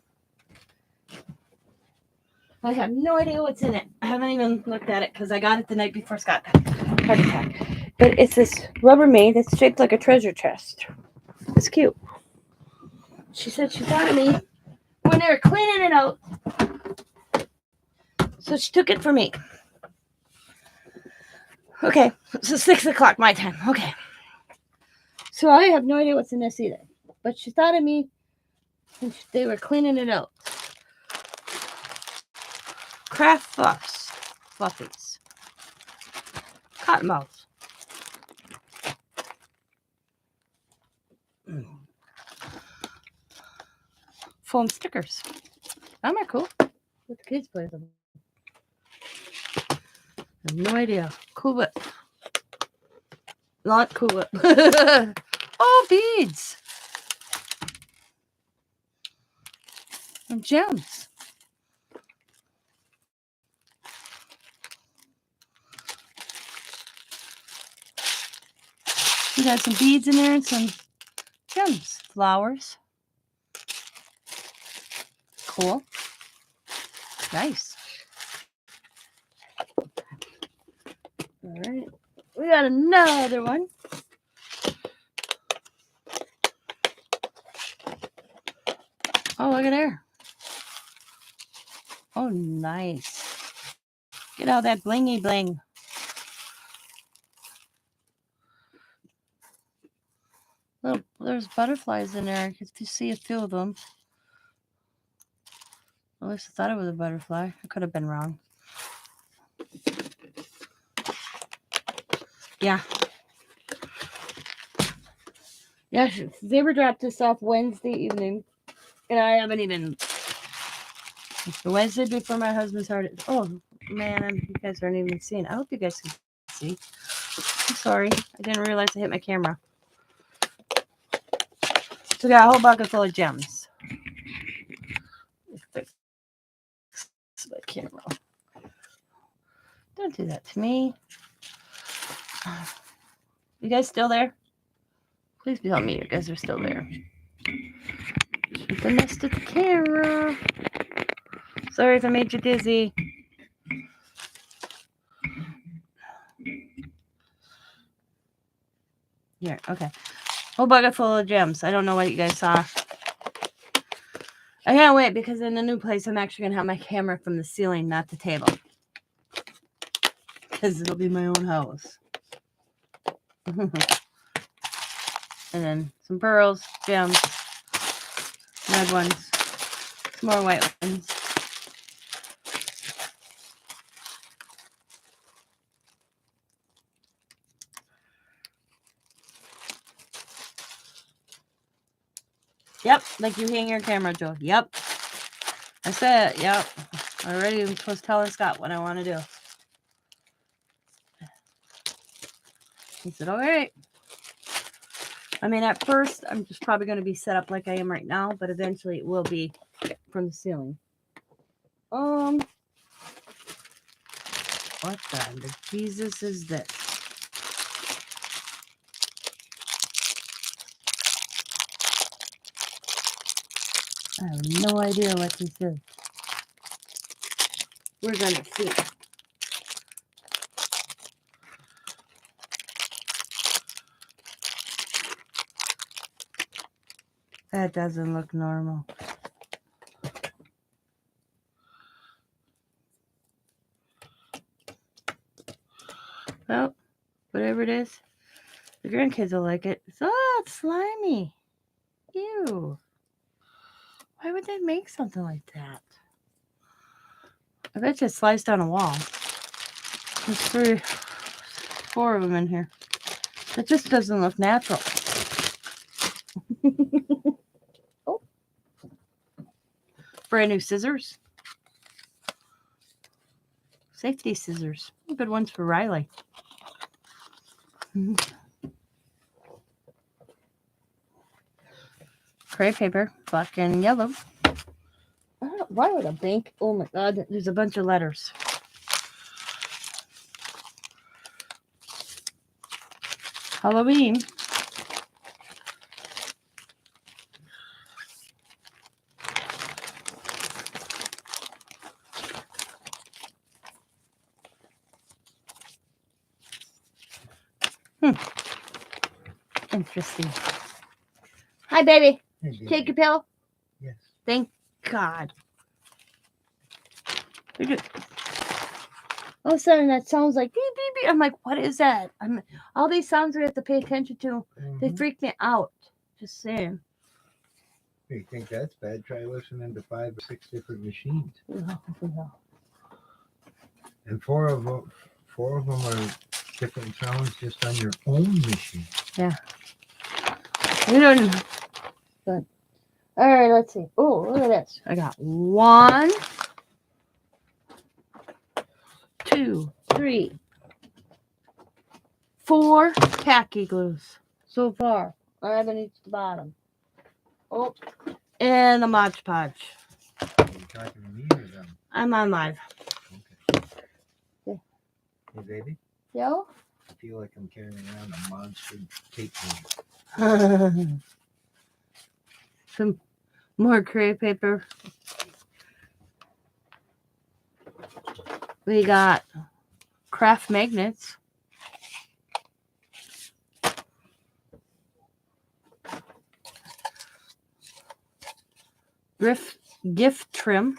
I have no idea what's in it. I haven't even looked at it because I got it the night before Scott got heart attack. But it's this Rubbermaid that's shaped like a treasure chest. It's cute. She said she thought of me when they were cleaning it out. So she took it for me. Okay, so 6 o'clock my time. Okay. So I have no idea what's in this either. But she thought of me when they were cleaning it out. Kraft Fluffies. Cotton balls. Foam stickers. Them are cool. Let the kids play with them. I have no idea. Cool Whip. Not Cool Whip. Oh, beads. And gems. We got some beads in there and some gems. Flowers. Cool. Nice. All right. We got another one. Oh, look at there. Oh, nice. Get all that blingy bling. Look, there's butterflies in there. You can see a few of them. At least I thought it was a butterfly. I could have been wrong. Yeah. Yeah, Zebra dropped this off Wednesday evening. And I haven't even... It's the Wednesday before my husband's heart... Oh, man, you guys aren't even seeing. I hope you guys can see. I'm sorry. I didn't realize I hit my camera. So we got a whole bucket full of gems. Fix my camera. Don't do that to me. You guys still there? Please tell me you guys are still there. Shouldn't have messed with the camera. Sorry if I made you dizzy. Here, okay. Whole bucket full of gems. I don't know what you guys saw. I can't wait because in the new place, I'm actually going to have my camera from the ceiling, not the table. Because it'll be my own house. And then some pearls, gems, red ones, some more white ones. Yep, like you hang your camera, Joe. Yep. I said it. Yep. Already I'm supposed to tell Scott what I want to do. He said, all right. I mean, at first, I'm just probably going to be set up like I am right now, but eventually it will be from the ceiling. What the Jesus is this? I have no idea what this is. We're going to see. That doesn't look normal. Well, whatever it is, the grandkids will like it. It's slimy. Ew. Why would they make something like that? I bet you it's sliced on a wall. There's 4 of them in here. It just doesn't look natural. Oh. Brand new scissors. Safety scissors. Good ones for Riley. Crepe paper, black and yellow. Why would a bank? Oh my god, there's a bunch of letters. Halloween. Interesting. Hi, baby. Take your pill? Yes. Thank God. All of a sudden, that sounds like beep, beep, beep. I'm like, what is that? All these sounds we have to pay attention to, they freak me out. Just saying. You think that's bad? Try listening to 5 or 6 different machines. No. And 4 of them are different sounds just on your own machine. Yeah. We don't know. Good. All right, let's see. Oh, look at this. I got 1, 2, 3, 4 tacky glues so far. I haven't reached the bottom. Oh, and a Mod Podge. Are you talking to me or them? I'm on live. Okay. Yeah. Hey, baby? Yo? I feel like I'm carrying around a monster tape measure. Some more crepe paper. We got craft magnets. Gift trim.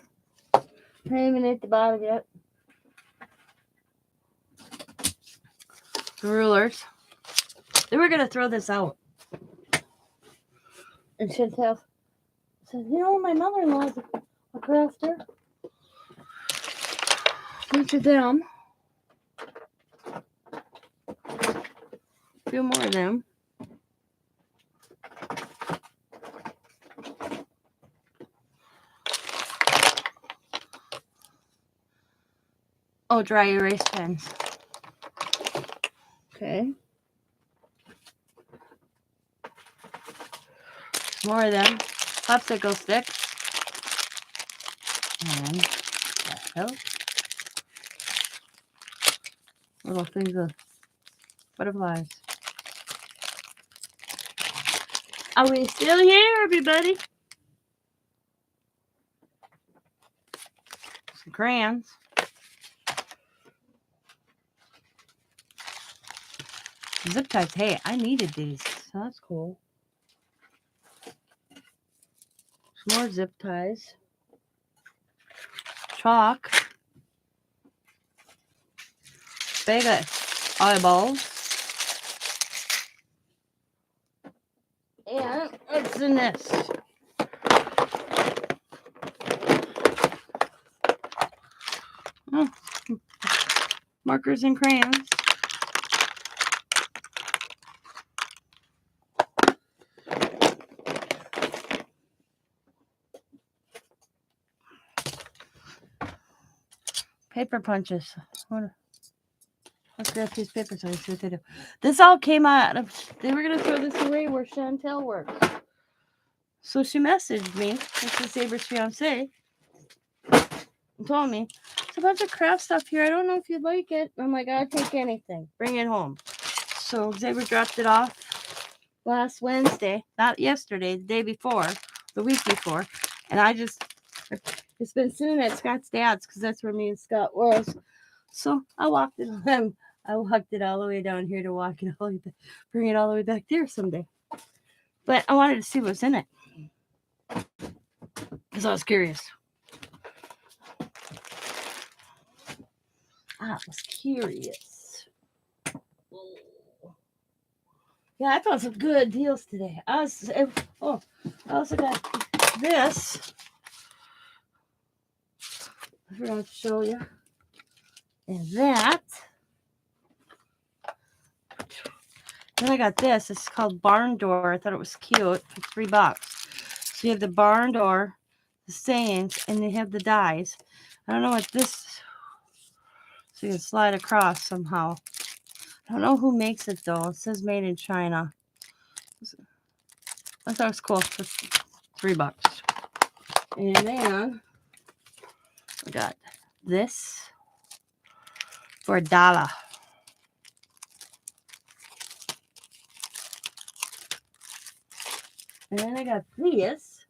I haven't even hit the bottom yet. The rulers. They were going to throw this out. And Chantel said, my mother-in-law's a crafter. Each of them. A few more of them. Oh, dry erase pens. Okay. More of them. Popsicle sticks. And little things of butterflies. Are we still here, everybody? Some crayons. Zip ties. Hey, I needed these. So that's cool. Some more zip ties. Chalk. Bag of eyeballs. And what's in this? Oh, markers and crayons. Paper punches. Let's grab these papers and see what they do. This all came out of, they were going to throw this away where Chantel works. So she messaged me, this is Saber's fiance, and told me, there's a bunch of craft stuff here. I don't know if you'd like it. I'm like, I'll take anything. Bring it home. So Xavier dropped it off last Wednesday, not yesterday, the day before, the week before. And it's been sitting at Scott's dad's because that's where me and Scott was. So I walked it all the way down here to walk it all the way back, bring it all the way back there someday. But I wanted to see what's in it because I was curious. I was curious. Yeah, I found some good deals today. I also got this. I forgot to show you. And that. Then I got this. It's called Barn Door. I thought it was cute for $3. So you have the barn door, the sayings, and you have the dies. I don't know what this. So you can slide across somehow. I don't know who makes it though. It says made in China. I thought it was cool for $3. And then I got this for $1. And then I got this.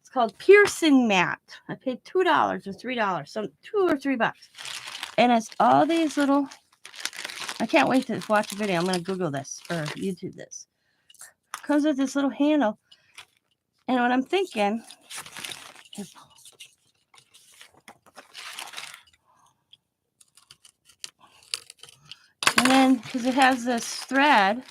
It's called piercing mat. I paid $2 or $3, so $2 or $3. And it's all these little. I can't wait to watch the video. I'm gonna Google this or YouTube this. Comes with this little handle. And what I'm thinking is, and then because it has this thread,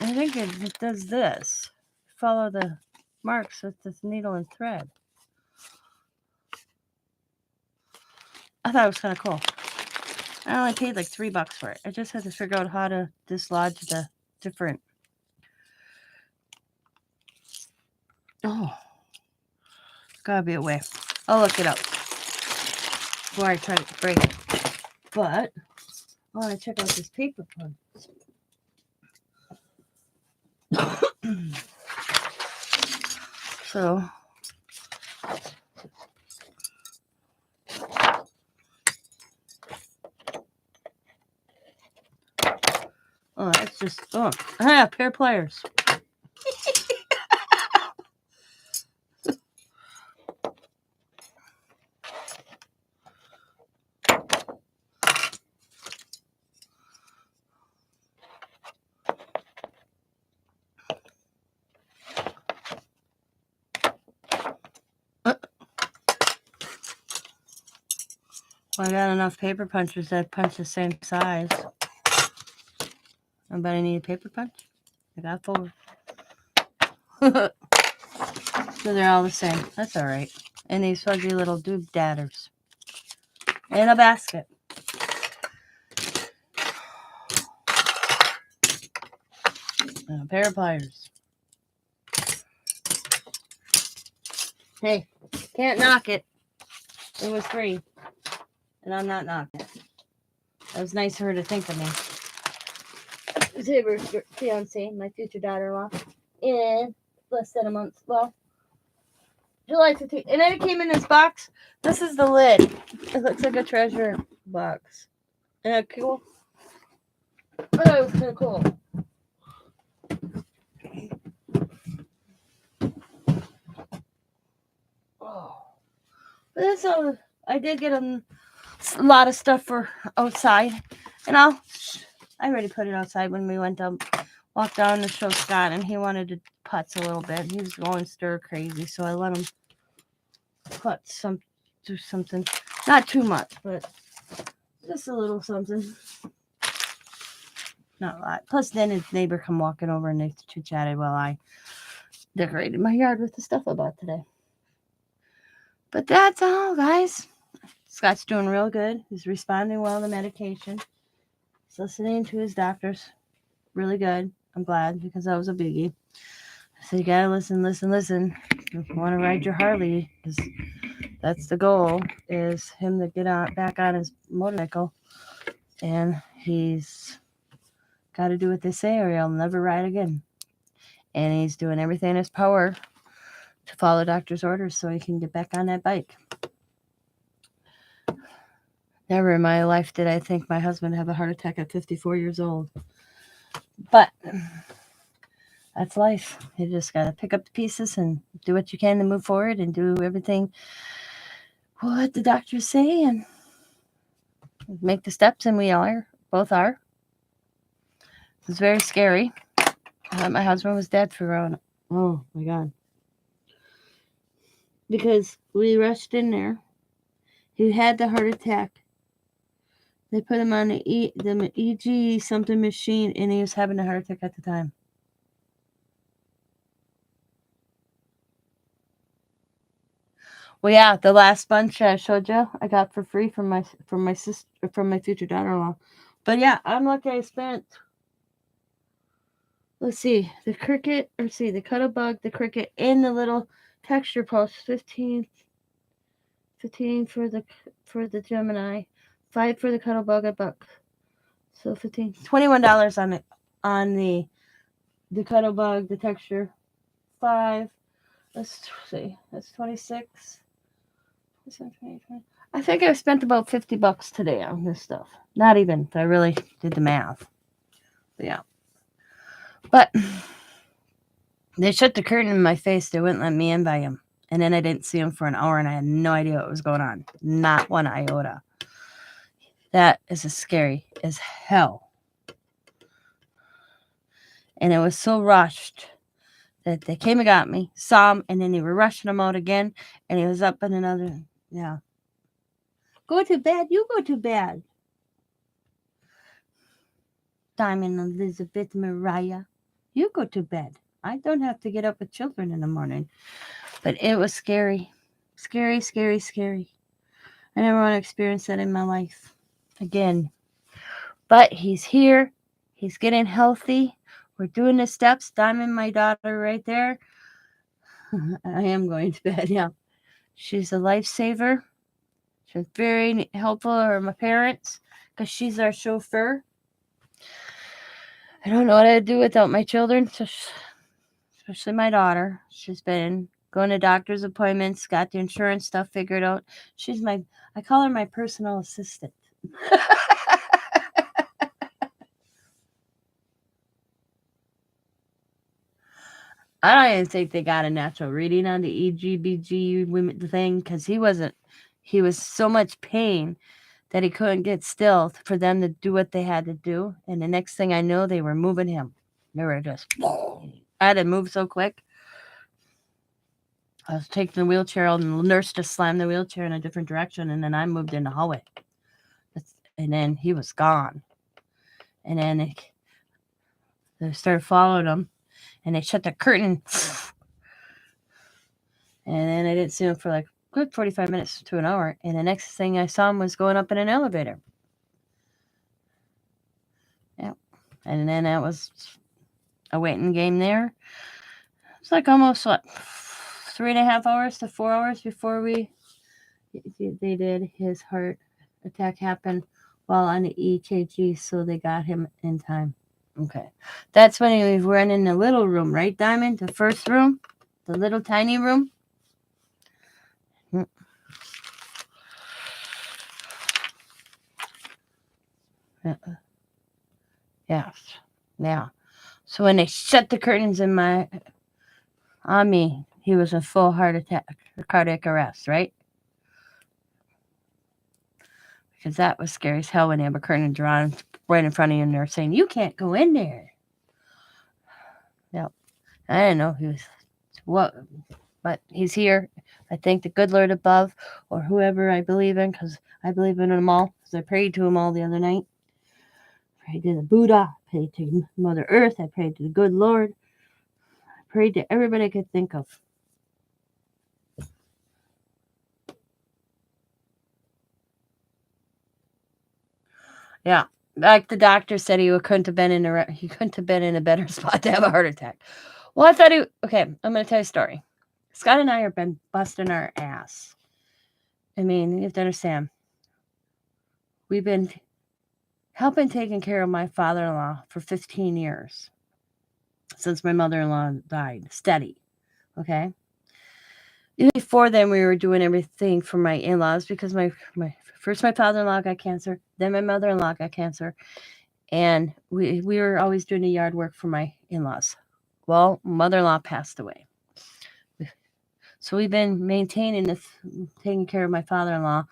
I think it does this. Follow the marks with this needle and thread. I thought it was kind of cool. I only paid like $3 for it. I just had to figure out how to dislodge the different. Oh, gotta be a way. I'll look it up before I try to break it. But I want to check out this paper punch. So that's just a pair of pliers. I got enough paper punchers that punch the same size. Anybody need a paper punch? I got 4. So they're all the same. That's all right. And these fuzzy little doob dadders. In a basket. And a pair of pliers. Hey, can't knock it. It was free. And I'm not knocking it. That was nice of her to think of me. Zaber's fiance, my future daughter-in-law, in less than a month. Well, July 15th. And then it came in this box. This is the lid. It looks like a treasure box. Isn't that cool? Oh, it was kind of cool. Oh. But that's all. I did get a lot of stuff for outside. And I already put it outside when we went to walk down to show Scott, and he wanted to putz a little bit. He was going stir crazy, so I let him do something. Not too much, but just a little something. Not a lot. Plus, then his neighbor come walking over and they chit-chatted while I decorated my yard with the stuff I bought today. But that's all, guys. Scott's doing real good. He's responding well to medication. He's listening to his doctors. Really good. I'm glad, because that was a biggie. So you gotta listen. If you want to ride your Harley, because that's the goal, is him to get back on his motorcycle. And he's got to do what they say or he'll never ride again. And he's doing everything in his power to follow doctor's orders so he can get back on that bike. Never in my life did I think my husband would have a heart attack at 54 years old. But that's life. You just got to pick up the pieces and do what you can to move forward and do everything what the doctors say and make the steps, and we both are. It was very scary. I thought my husband was dead for around, oh my God. Because we rushed in there. He had the heart attack They put him on the EG something machine, and he was having a heart attack at the time. Well, yeah, the last bunch I showed you, I got for free from my sister, from my future daughter-in-law. But yeah, I'm lucky I spent. Let's see, the cricket, or see, the cuttlebug, the cricket, and the little texture post. 15 for the Gemini, 5 for the cuttlebug, a buck. So $21 on the cuttlebug, the texture. 5. Let's see, that's 26. 20, 20. I think I spent about $50 today on this stuff. Not even. I really did the math. But yeah. But they shut the curtain in my face. They wouldn't let me in by him. And then I didn't see him for an hour, and I had no idea what was going on. Not one iota. That is as scary as hell. And it was so rushed that they came and got me, saw him, and then they were rushing him out again. And he was up in another, yeah. Go to bed. You go to bed. Diamond Elizabeth Mariah. You go to bed. I don't have to get up with children in the morning. But it was scary. Scary, scary, scary. I never want to experience that in my life again. But he's here. He's getting healthy. We're doing the steps. Diamond, my daughter, right there. I am going to bed, yeah. She's a lifesaver. She's very helpful to my parents because she's our chauffeur. I don't know what I'd do without my children, especially my daughter. She's been going to doctor's appointments, got the insurance stuff figured out. I call her my personal assistant. I don't even think they got a natural reading on the EGBG thing because he was so much pain that he couldn't get still for them to do what they had to do. And the next thing I know, they were moving him. They were just, I had to move so quick. I was taking the wheelchair out, and the nurse just slammed the wheelchair in a different direction, and then I moved in the hallway. And then he was gone. And then they started following him, and they shut the curtain. And then I didn't see him for like good 45 minutes to an hour. And the next thing I saw him was going up in an elevator. Yeah. And then that was a waiting game there. It's like almost, 3.5 hours to 4 hours before they did his heart attack happened while on the EKG, so they got him in time. Okay. That's when he was running in the little room, right, Diamond? The first room? The little tiny room? Yes. Yeah. So when they shut the curtains on me, he was in full heart attack, cardiac arrest, right? Because that was scary as hell when they have a curtain drawn right in front of you and they're saying, you can't go in there. Yep. I didn't know he was what, but he's here. I thank the good Lord above or whoever I believe in, because I believe in them all, because I prayed to them all the other night. I prayed to the Buddha. I prayed to Mother Earth. I prayed to the good Lord. I prayed to everybody I could think of. Yeah, like the doctor said, he couldn't have been in a better spot to have a heart attack. Well, I thought okay, I'm going to tell you a story. Scott and I have been busting our ass. I mean, you have to understand. We've been helping taking care of my father-in-law for 15 years. Since my mother-in-law died. Steady. Okay? Even before then, we were doing everything for my in-laws because my father-in-law got cancer. Then my mother-in-law got cancer. And we were always doing the yard work for my in-laws. Well, mother-in-law passed away. So we've been taking care of my father-in-law.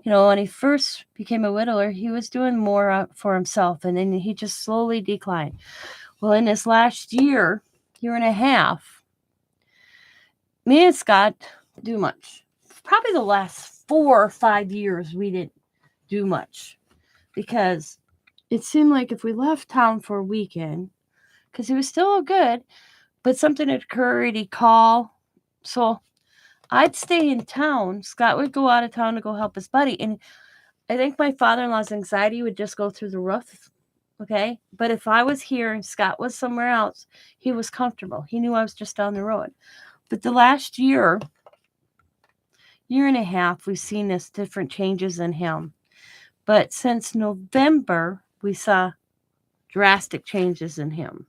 You know, when he first became a widower, he was doing more for himself, and then he just slowly declined. Well, in this last year and a half, me and Scott didn't do much. Probably the last 4 or 5 years, we didn't do much. because it seemed like if we left town for a weekend, because he was still good, but something had occurred, he'd call. So I'd stay in town. Scott would go out of town to go help his buddy. And I think my father-in-law's anxiety would just go through the roof. Okay. But if I was here and Scott was somewhere else, he was comfortable. He knew I was just down the road. But the last year and a half, we've seen this different changes in him. But since November, we saw drastic changes in him.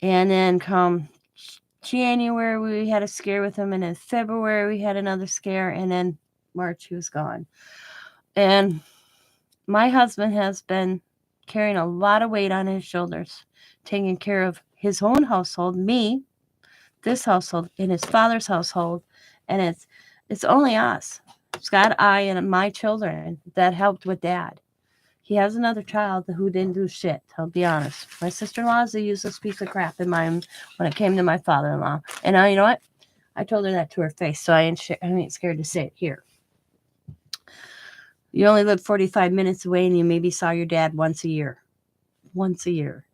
And then come January, we had a scare with him. And in February, we had another scare. And then March, he was gone. And my husband has been carrying a lot of weight on his shoulders, taking care of his own household, me, this household, and his father's household. And it's only us, Scott, I, and my children that helped with Dad. He has another child who didn't do shit, I'll be honest. My sister-in-law is a useless piece of crap in mine when it came to my father-in-law. And you know what? I told her that to her face, so I ain't scared to say it here. You only live 45 minutes away and you maybe saw your dad once a year. Once a year.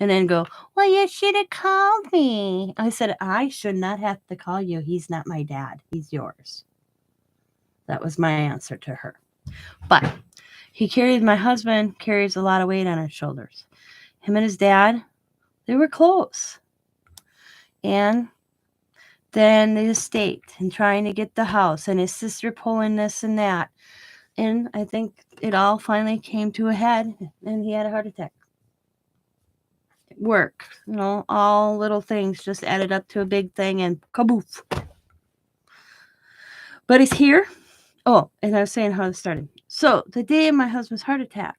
And then go, well, you should have called me. I said, I should not have to call you. He's not my dad. He's yours. That was my answer to her. But my husband carries a lot of weight on his shoulders. Him and his dad, they were close. And then the estate and trying to get the house and his sister pulling this and that. And I think it all finally came to a head and he had a heart attack. Work, all little things just added up to a big thing and kaboof. But he's here. Oh, and I was saying how it started. So the day of my husband's heart attack,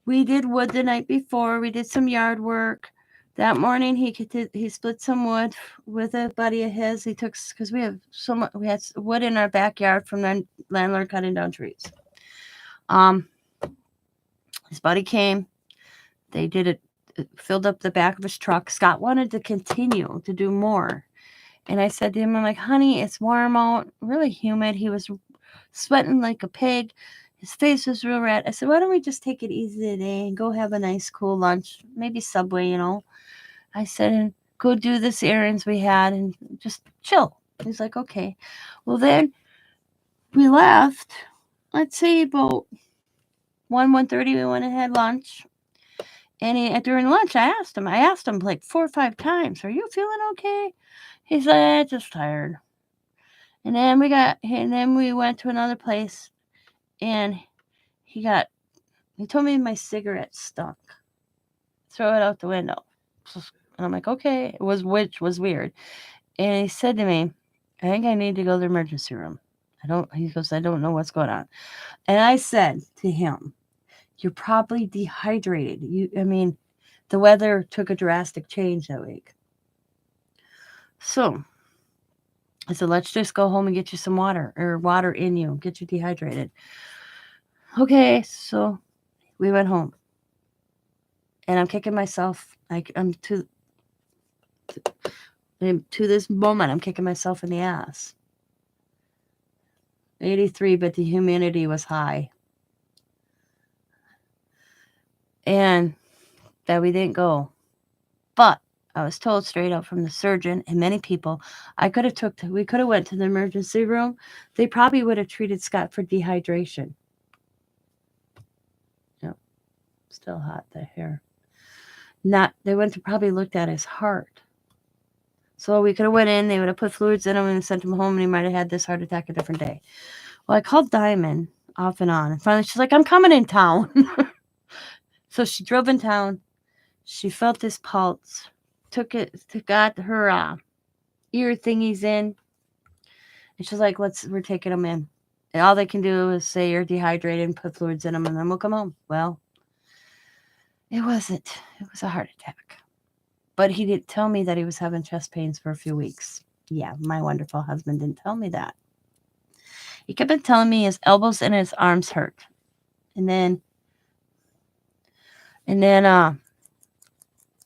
we did wood the night before. We did some yard work. That morning he split some wood with a buddy of his. He took, because we had wood in our backyard from the landlord cutting down trees. His buddy came. They did it, filled up the back of his truck. Scott wanted to continue to do more. And I said to him, I'm like, honey, it's warm out, really humid. He was sweating like a pig. His face was real red. I said, why don't we just take it easy today and go have a nice cool lunch, maybe Subway, I said, and go do this errands we had and just chill. He's like, okay. Well, then we left. Let's say about 1:30, we went and had lunch. And during lunch, I asked him like 4 or 5 times, are you feeling okay? He said, just tired. And then we went to another place and he told me my cigarette stunk. Throw it out the window. And I'm like, okay, which was weird. And he said to me, I think I need to go to the emergency room. He goes, I don't know what's going on. And I said to him, you're probably dehydrated. The weather took a drastic change that week. So I said, let's just go home and get you some water in you, get you dehydrated. Okay, so we went home. And I'm kicking myself. I'm to this moment, I'm kicking myself in the ass. 83, but the humidity was high. And that we didn't go. But I was told straight up from the surgeon and many people, we could have went to the emergency room. They probably would have treated Scott for dehydration. Yep. Still hot, the hair. They went to probably looked at his heart. So we could have went in, they would have put fluids in him and sent him home and he might have had this heart attack a different day. Well, I called Diamond off and on. And finally she's like, I'm coming in town. So she drove in town. She felt his pulse. Got her ear thingies in. And she's like, we're taking him in. And all they can do is say you're dehydrated and put fluids in him and then we'll come home. Well, it wasn't. It was a heart attack. But he didn't tell me that he was having chest pains for a few weeks. Yeah, my wonderful husband didn't tell me that. He kept on telling me his elbows and his arms hurt. And then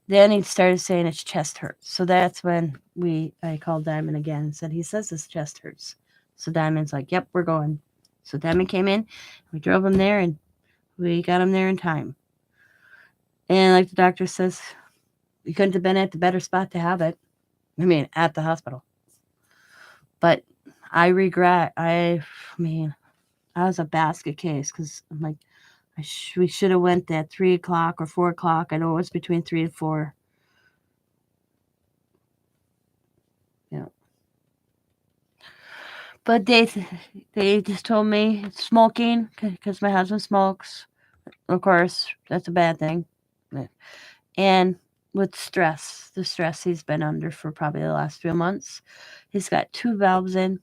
he started saying his chest hurts. So that's when I called Diamond again and said, he says his chest hurts. So Diamond's like, yep, we're going. So Diamond came in, we drove him there, and we got him there in time. And like the doctor says, we couldn't have been at the better spot to have it. I mean, at the hospital. But I regret, I was a basket case because I'm like, we should have went at 3 o'clock or 4 o'clock. I know it was between 3 and 4. Yeah. But they just told me it's smoking because my husband smokes. Of course, that's a bad thing. And with the stress he's been under for probably the last few months, he's got 2 valves in.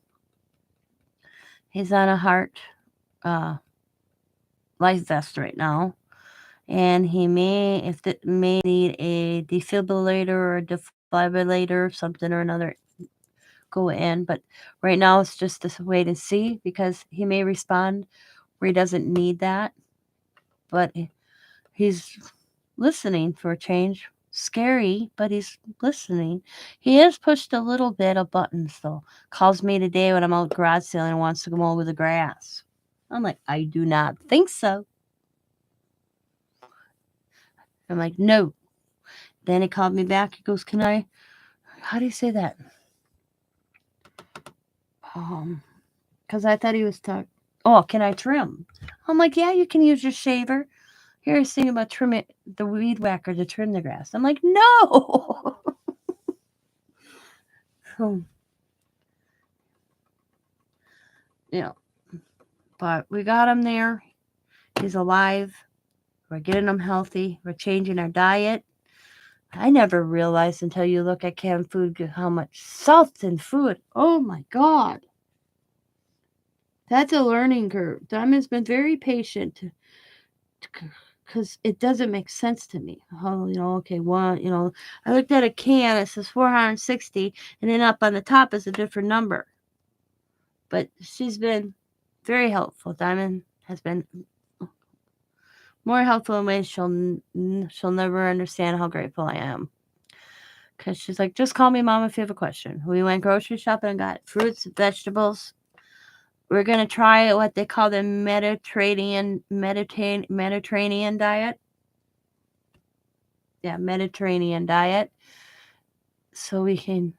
He's on a heart life vest right now. And he may need a defibrillator or a defibrillator, something or another, go in. But right now it's just this wait and see because he may respond where he doesn't need that. But he's listening for a change. Scary, but he's listening. He has pushed a little bit of buttons though. Calls me today when I'm out garage sailing and wants to go over the grass. I'm like, I do not think so. I'm like, no. Then he called me back. He goes, how do you say that? Because I thought he was talking. Oh, can I trim? I'm like, yeah, you can use your shaver. Here he's thinking about trimming the weed whacker to trim the grass. I'm like, no. So, yeah. But we got him there. He's alive. We're getting him healthy. We're changing our diet. I never realized until you look at canned food how much salt in food. Oh my God. That's a learning curve. Diamond's been very patient because it doesn't make sense to me. Oh, okay, I looked at a can, it says 460, and then up on the top is a different number. But she's been very helpful. Diamond has been more helpful in ways she'll never understand how grateful I am. Because she's like, just call me Mom if you have a question. We went grocery shopping and got fruits, vegetables. We're going to try what they call the Mediterranean diet. Yeah, Mediterranean diet. So we can,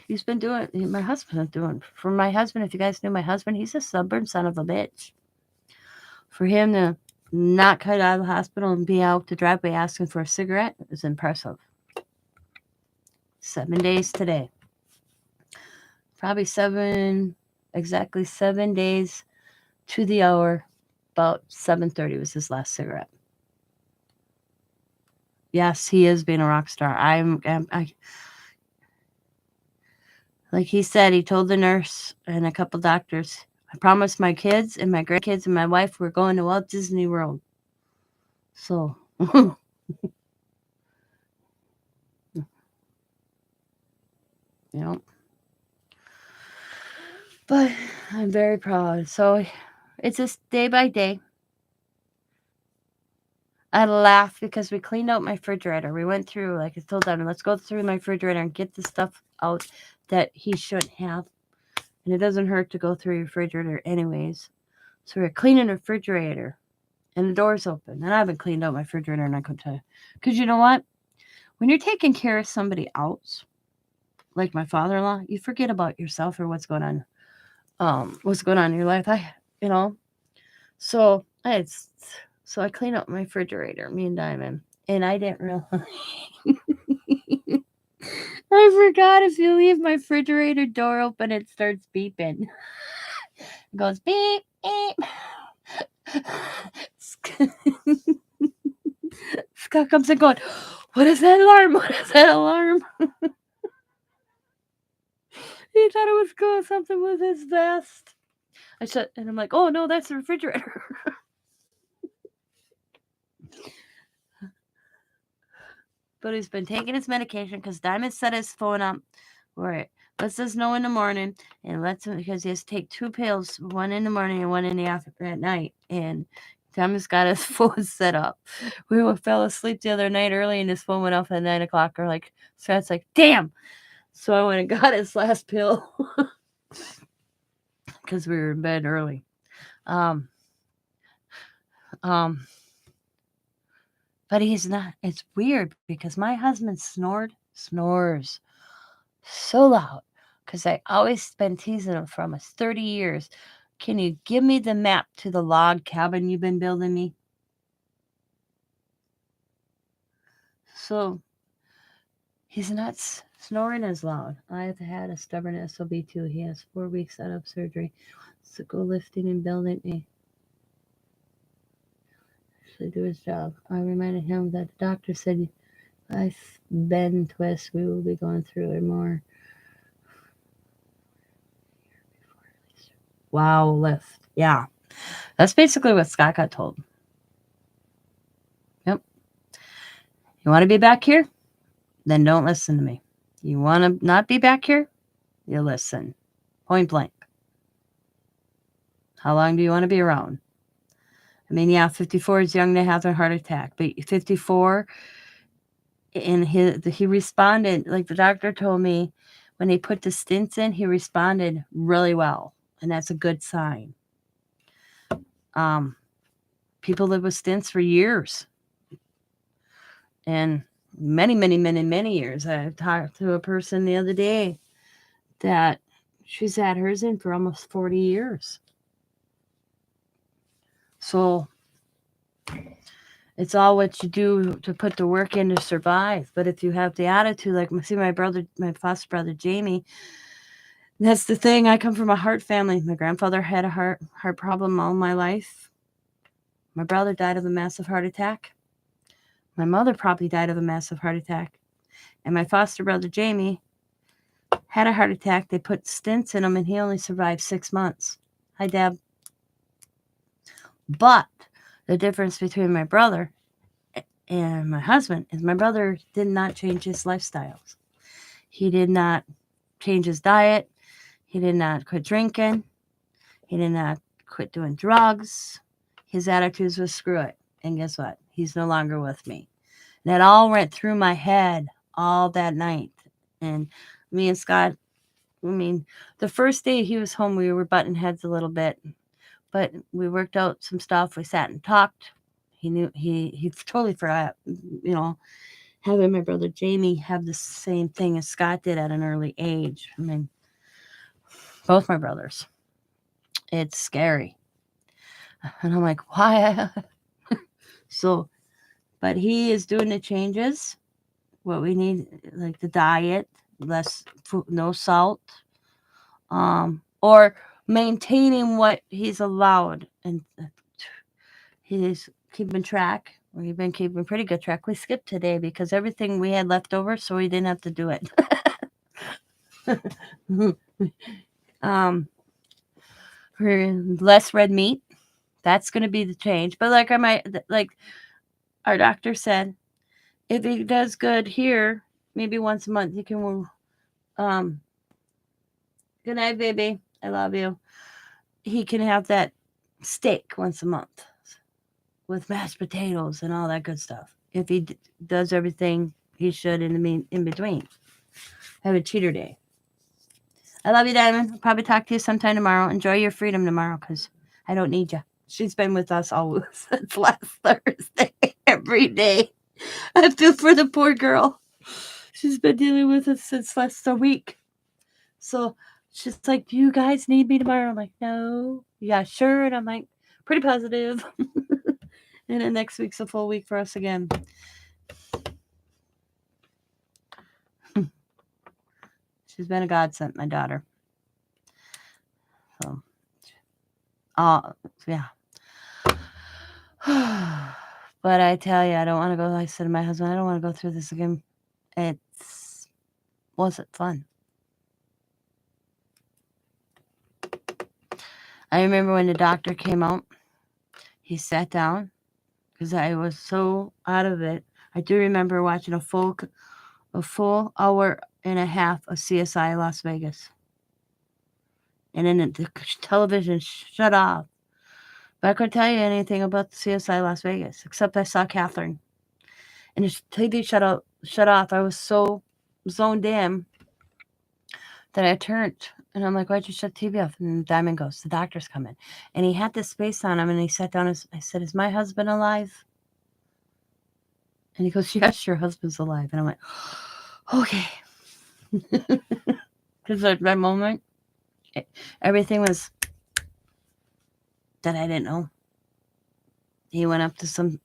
he's been doing, my husband's doing, for my husband, if you guys knew my husband, he's a stubborn son of a bitch. For him to not cut out of the hospital and be out the driveway asking for a cigarette is impressive. 7 days today. Probably exactly 7 days to the hour. About 7:30 was his last cigarette. Yes, he is being a rock star. Like he said, he told the nurse and a couple doctors, I promised my kids and my grandkids and my wife we're going to Walt Disney World. So, But I'm very proud. So it's just day by day. I laugh because we cleaned out my refrigerator. We went through, like I told them, let's go through my refrigerator and get the stuff out that he shouldn't have. And it doesn't hurt to go through your refrigerator anyways. So we're cleaning the refrigerator and the door's open. And I haven't cleaned out my refrigerator and I couldn't tell you. Because you know what? When you're taking care of somebody else, like my father-in-law, you forget about yourself or what's going on in your life. So I cleaned up my refrigerator, me and Diamond, and I didn't realize. I forgot if you leave my refrigerator door open, it starts beeping. It goes beep, beep. Scott comes in going, what is that alarm? What is that alarm? He thought it was going something with his vest. And I'm like, oh no, that's the refrigerator. But he's been taking his medication because Diamond set his phone up where it lets us know in the morning and lets him, because he has to take 2 pills, one in the morning and one in the afternoon at night. And Diamond's got his phone set up. We fell asleep the other night early and his phone went off at 9 o'clock. So it's like, damn. So I went and got his last pill. because we were in bed early. Um, um, but he's not. It's weird because my husband snores so loud because I always been teasing him for almost 30 years. Can you give me the map to the log cabin you've been building me? So he's not snoring as loud. I've had a stubborn SOB too. He has 4 weeks out of surgery. So go lifting and building me. Actually do his job. I reminded him that the doctor said I bend and twist. We will be going through it more. Wow, lift. Yeah. That's basically what Scott got told. Yep. You want to be back here? Then don't listen to me. You want to not be back here? You listen. Point blank. How long do you want to be around? I mean, yeah, 54 is young to have a heart attack, but 54, and he responded, like the doctor told me, when they put the stents in, he responded really well, and that's a good sign. People live with stents for years, and many years. I talked to a person the other day that she's had hers in for almost 40 years. So it's all what you do to put the work in to survive. But if you have the attitude, like see my foster brother Jamie, that's the thing. I come from a heart family. My grandfather had a heart problem all my life. My brother died of a massive heart attack. My mother probably died of a massive heart attack. And my foster brother Jamie had a heart attack. They put stents in him and he only survived 6 months. Hi, Deb. But the difference between my brother and my husband is my brother did not change his lifestyles. He did not change his diet. He did not quit drinking. He did not quit doing drugs. His attitude was screw it. And guess what? He's no longer with me. And that all went through my head all that night. And me and Scott, I mean, the first day he was home, we were butting heads a little bit. But we worked out some stuff. We sat and talked. He totally forgot, having my brother Jamie have the same thing as Scott did at an early age. I mean, both my brothers. It's scary. And I'm like, why? So, but he is doing the changes. What we need, like the diet, less food, no salt, or maintaining what he's allowed. And he's keeping track. We've been keeping pretty good track. We skipped today because everything we had left over, so we didn't have to do it. Less red meat. That's going to be the change. But like our doctor said, if he does good here, maybe once a month he can. Good night, baby. I love you. He can have that steak once a month with mashed potatoes and all that good stuff. If he does everything he should in between, have a cheater day. I love you, Diamond. I'll probably talk to you sometime tomorrow. Enjoy your freedom tomorrow, because I don't need you. She's been with us all since last Thursday, every day. I feel for the poor girl. She's been dealing with us since last week. So she's like, "Do you guys need me tomorrow?" I'm like, "No." "Yeah, sure." And I'm like, pretty positive. And then next week's a full week for us again. She's been a godsend, my daughter. So, yeah. But I tell you, I don't want to go. I said to my husband, I don't want to go through this again. It wasn't fun. I remember when the doctor came out, he sat down because I was so out of it. I do remember watching a full hour and a half of CSI Las Vegas. And then the television shut off. But I couldn't tell you anything about the CSI Las Vegas, except I saw Catherine. And the TV shut off. I was so zoned in that I turned And I'm like, why'd you shut the TV off? And Diamond goes, the doctor's coming. And he had this space on him, and he sat down. I said, is my husband alive? And he goes, yes, your husband's alive. And I went, okay. Because at that moment, everything was that I didn't know. He went up to some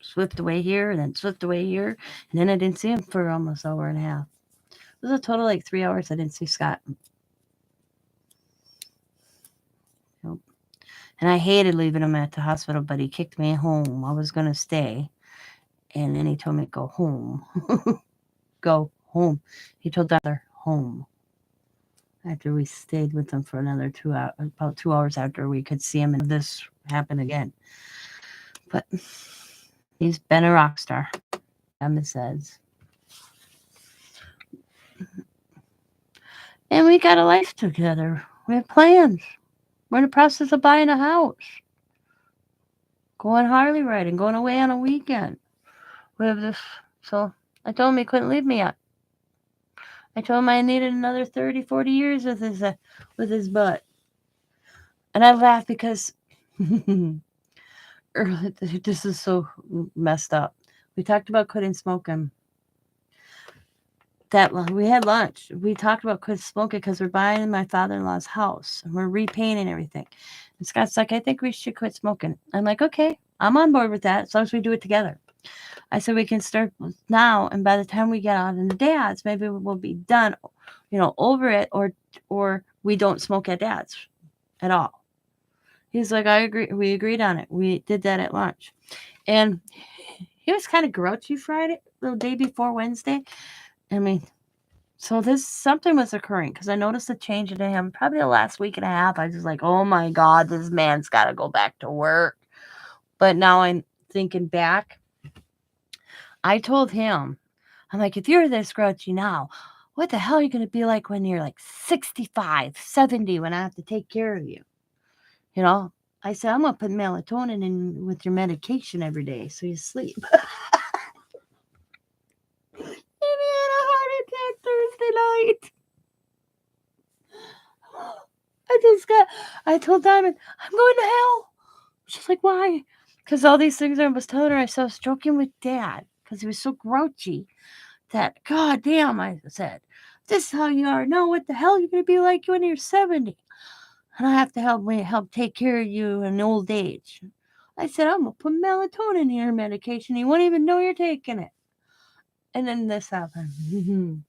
swift away here, and then swift away here. And then I didn't see him for almost an hour and a half. It was a total like 3 hours I didn't see Scott. Nope. And I hated leaving him at the hospital, but he kicked me home. I was going to stay. And then he told me to go home. Go home. He told Tyler, home. After we stayed with him for another 2 hours, about 2 hours after we could see him, and this happened again. But he's been a rock star, Emma says. And we got a life together. We have plans. We're in the process of buying a house. Going Harley riding, going away on a weekend. We have this. So I told him he couldn't leave me yet. I told him I needed another 30, 40 years with his butt. And I laughed because this is so messed up. We talked about quitting smoking. We had lunch. We talked about quitting smoking because we're buying my father-in-law's house and we're repainting everything. And Scott's like, I think we should quit smoking. I'm like, okay, I'm on board with that as long as we do it together. I said we can start now, and by the time we get out in the Dad's, maybe we'll be done, over it, or we don't smoke at Dad's at all. He's like, I agree. We agreed on it. We did that at lunch, and he was kind of grouchy Friday, the day before Wednesday. I mean, so something was occurring because I noticed a change in him probably the last week and a half. I was like, oh my God, this man's got to go back to work. But now I'm thinking back. I told him, I'm like, if you're this grouchy now, what the hell are you going to be like when you're like 65, 70, when I have to take care of you? I said, I'm going to put melatonin in with your medication every day so you sleep. And he had a heart attack Thursday night. I told Diamond, I'm going to hell. She's like, why? Because all these things I was telling her, I was joking with Dad because he was so grouchy that, God damn, I said, this is how you are. No, what the hell you're going to be like when you're 70? And I have to help take care of you in old age. I said, I'm going to put melatonin in your medication. You won't even know you're taking it. And then this happened.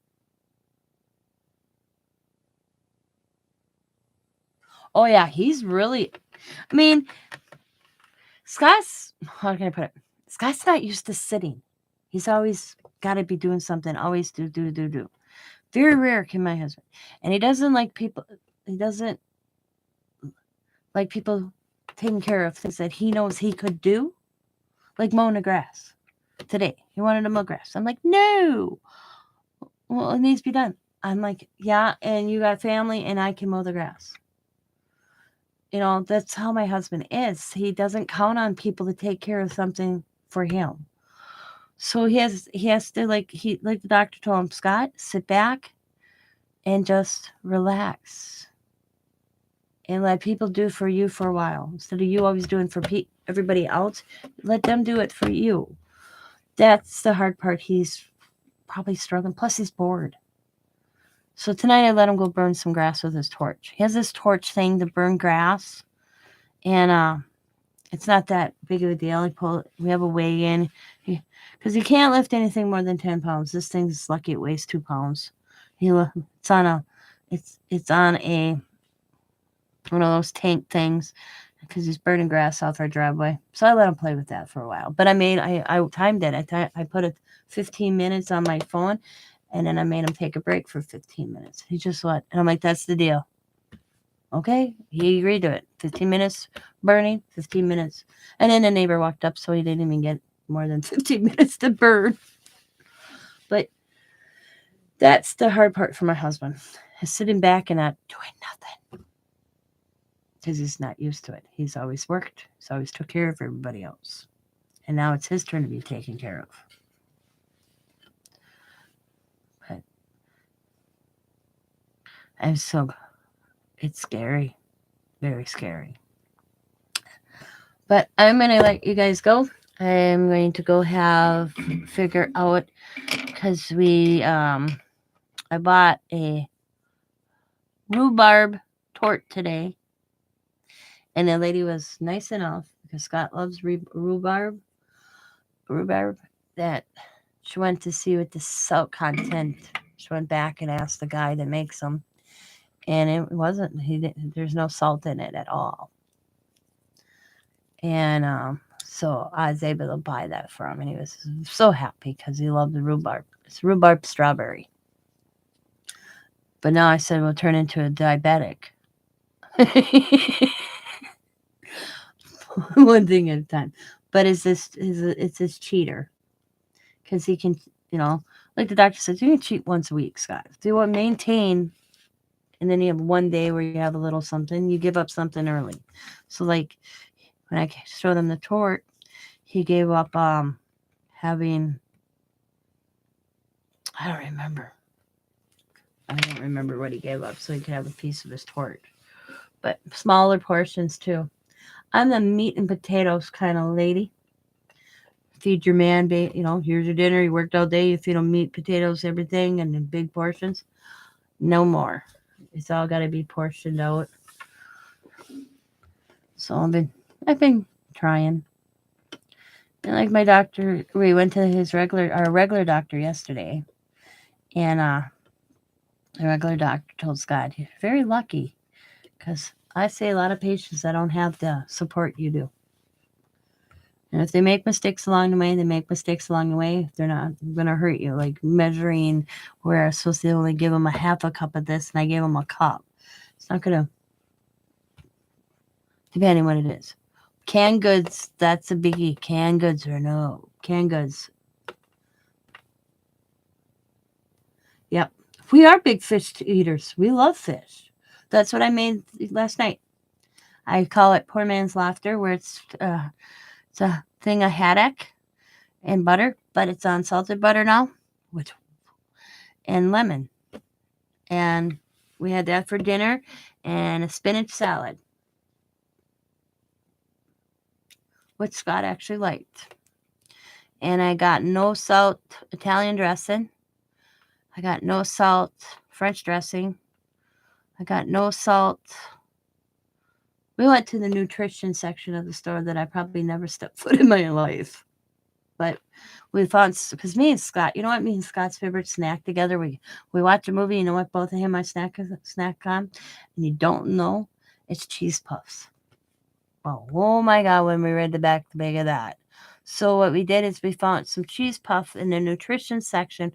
Oh, yeah, he's really, I mean, how can I put it? Scott's not used to sitting. He's always got to be doing something, always do. Very rare can my husband. And he doesn't like people taking care of things that he knows he could do, like mowing the grass. Today, he wanted to mow grass. I'm like, no. Well, it needs to be done. I'm like, yeah, and you got family, and I can mow the grass. That's how my husband is. He doesn't count on people to take care of something for him. So he has to, like the doctor told him, Scott, sit back and just relax and let people do for you for a while. Instead of you always doing for everybody else, let them do it for you. That's the hard part. He's probably struggling. Plus, he's bored. So tonight I let him go burn some grass with his torch. He has this torch thing to burn grass. And it's not that big of a deal. We have a weigh-in. Because he can't lift anything more than 10 pounds. This thing's lucky it weighs 2 pounds. It's on a one of those tank things because he's burning grass off our driveway. So I let him play with that for a while. But I timed it. I put it 15 minutes on my phone, and then I made him take a break for 15 minutes. He just went, and I'm like, that's the deal. Okay, he agreed to it. 15 minutes burning, 15 minutes. And then the neighbor walked up, so he didn't even get more than 15 minutes to burn. But that's the hard part for my husband, is sitting back and not doing nothing. Because he's not used to it. He's always worked. He's always took care of everybody else. And now it's his turn to be taken care of. But And so it's scary, very scary. But I'm gonna let you guys go. I'm going to go have figure out because I bought a rhubarb tort today, and the lady was nice enough because Scott loves rhubarb that she went to see what the salt content. She went back and asked the guy that makes them, and it wasn't. There's no salt in it at all. And so I was able to buy that for him, and he was so happy because he loved the rhubarb. It's rhubarb strawberry. But now I said we'll turn into a diabetic. One thing at a time. But it's this cheater because he can, like the doctor said, you can cheat once a week, Scott. If you want to maintain, and then you have one day where you have a little something, you give up something early. So like when I showed him the tort, he gave up having. I don't remember. I don't remember what he gave up so he could have a piece of his tort. But smaller portions too. I'm the meat and potatoes kind of lady. Feed your man, here's your dinner. You worked all day. You feed him meat, potatoes, everything, and in big portions. No more. It's all got to be portioned out. So I've been trying. And like my doctor, we went to our regular doctor yesterday, and the regular doctor told Scott he's very lucky because I say a lot of patients that don't have the support you do. And if they make mistakes along the way, they make mistakes along the way. They're not going to hurt you. Like measuring where I'm supposed to only give them a half a cup of this and I gave them a cup. It's not going to, depending what it is. Canned goods, that's a biggie. Canned goods or no. Canned goods. Yep. We are big fish eaters. We love fish. That's what I made last night. I call it poor man's laughter, where it's a thing of haddock and butter, but it's on salted butter now, and lemon. And we had that for dinner and a spinach salad, which Scott actually liked. And I got no salt Italian dressing. I got no salt French dressing. I got no salt. We went to the nutrition section of the store that I probably never stepped foot in my life. But we found, because me and Scott, you know what me and Scott's favorite snack together? We watch a movie, you know what both of him I snack on? And you don't know? It's cheese puffs. Oh my God, when we read the bag of that. So what we did is we found some cheese puff in the nutrition section.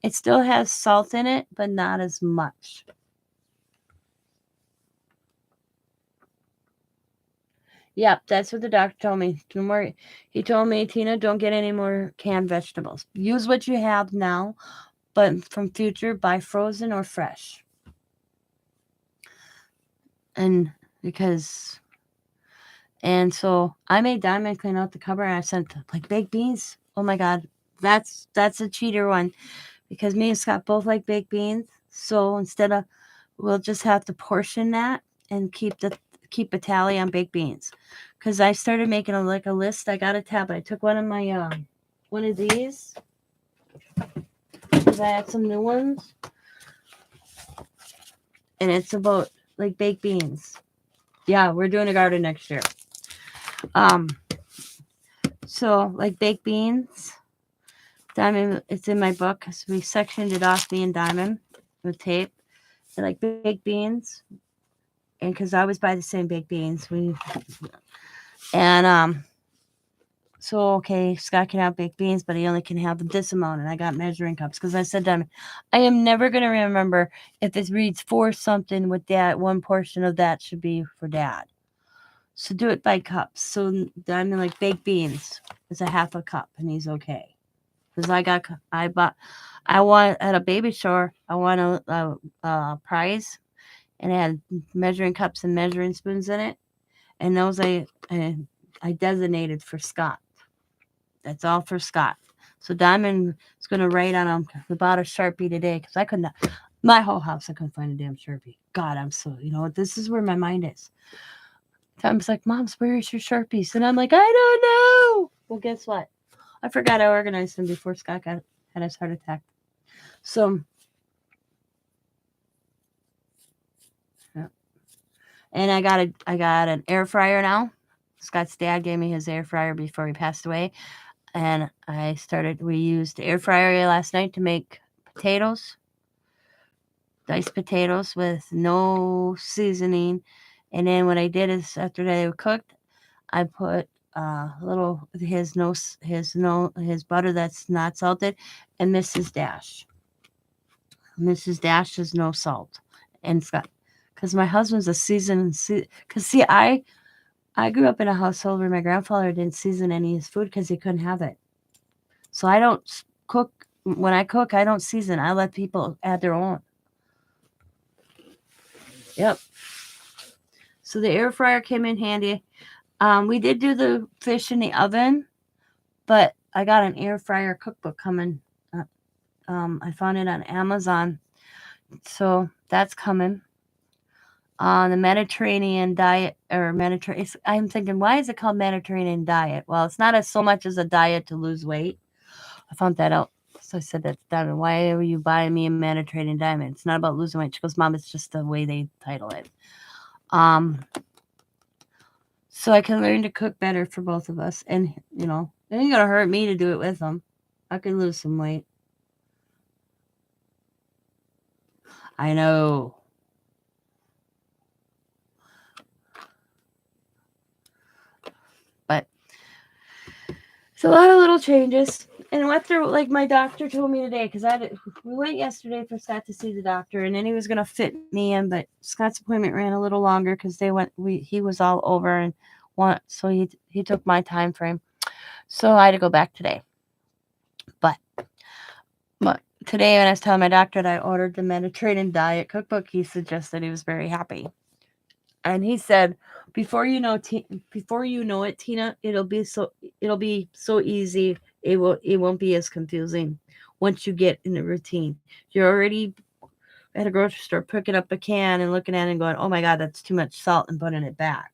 It still has salt in it, but not as much. Yep, that's what the doctor told me. He told me, Tina, don't get any more canned vegetables. Use what you have now, but from future, buy frozen or fresh. And so I made Diamond clean out the cupboard and I sent like baked beans. Oh my God, that's a cheater one because me and Scott both like baked beans. So we'll just have to portion that and keep a tally on baked beans. Because I started making a list. I got a tab. I took one of my one of these because I had some new ones, and it's about like baked beans. Yeah, we're doing a garden next year. So like baked beans, Diamond. It's in my book. So we sectioned it off, me and Diamond, with tape. And like baked beans, and because I always buy the same baked beans, So, okay, Scott can have baked beans, but he only can have this amount. And I got measuring cups because I said to him, I am never going to remember if it reads for something with that. One portion of that should be for Dad. So do it by cups. So Diamond like baked beans is a half a cup, and he's okay. Because I want at a baby shower, I want a prize, and it had measuring cups and measuring spoons in it. And those I designated for Scott. That's all for Scott. So Diamond is going to write on them. We bought a Sharpie today because My whole house, I couldn't find a damn Sharpie. God, I'm so, this is where my mind is. Tom's like, Mom's, where's your Sharpies? And I'm like, I don't know. Well, guess what? I forgot I organized them before Scott had his heart attack. So, yeah. And I got an air fryer now. Scott's dad gave me his air fryer before he passed away. And we used the air fryer last night to make potatoes, diced potatoes with no seasoning. And then what I did is after they were cooked, I put his butter that's not salted, and Mrs. Dash. Mrs. Dash is no salt, and Scott, because my husband's a seasoned. Because see, I grew up in a household where my grandfather didn't season any of his food because he couldn't have it. So I don't cook. When I cook, I don't season. I let people add their own. Yep. So the air fryer came in handy. We did do the fish in the oven, but I got an air fryer cookbook coming. I found it on Amazon, so that's coming. The Mediterranean diet or Mediterranean. I'm thinking, why is it called Mediterranean diet? Well, it's not so much as a diet to lose weight. I found that out. So I said that, Diamond, why are you buying me a Mediterranean diet? It's not about losing weight. She goes, Mom, it's just the way they title it. So I can learn to cook better for both of us. And, it ain't going to hurt me to do it with them. I can lose some weight. I know. But it's a lot of little changes. And after, like my doctor told me today, because we went yesterday for Scott to see the doctor, and then he was going to fit me in, but Scott's appointment ran a little longer because he was all over and so he took my time frame. So I had to go back today. But today when I was telling my doctor that I ordered the Mediterranean diet cookbook, he suggested he was very happy. And he said, before you know it, Tina, it'll be so easy. It won't be as confusing once you get in the routine. You're already at a grocery store picking up a can and looking at it and going, oh my God, that's too much salt, and putting it back.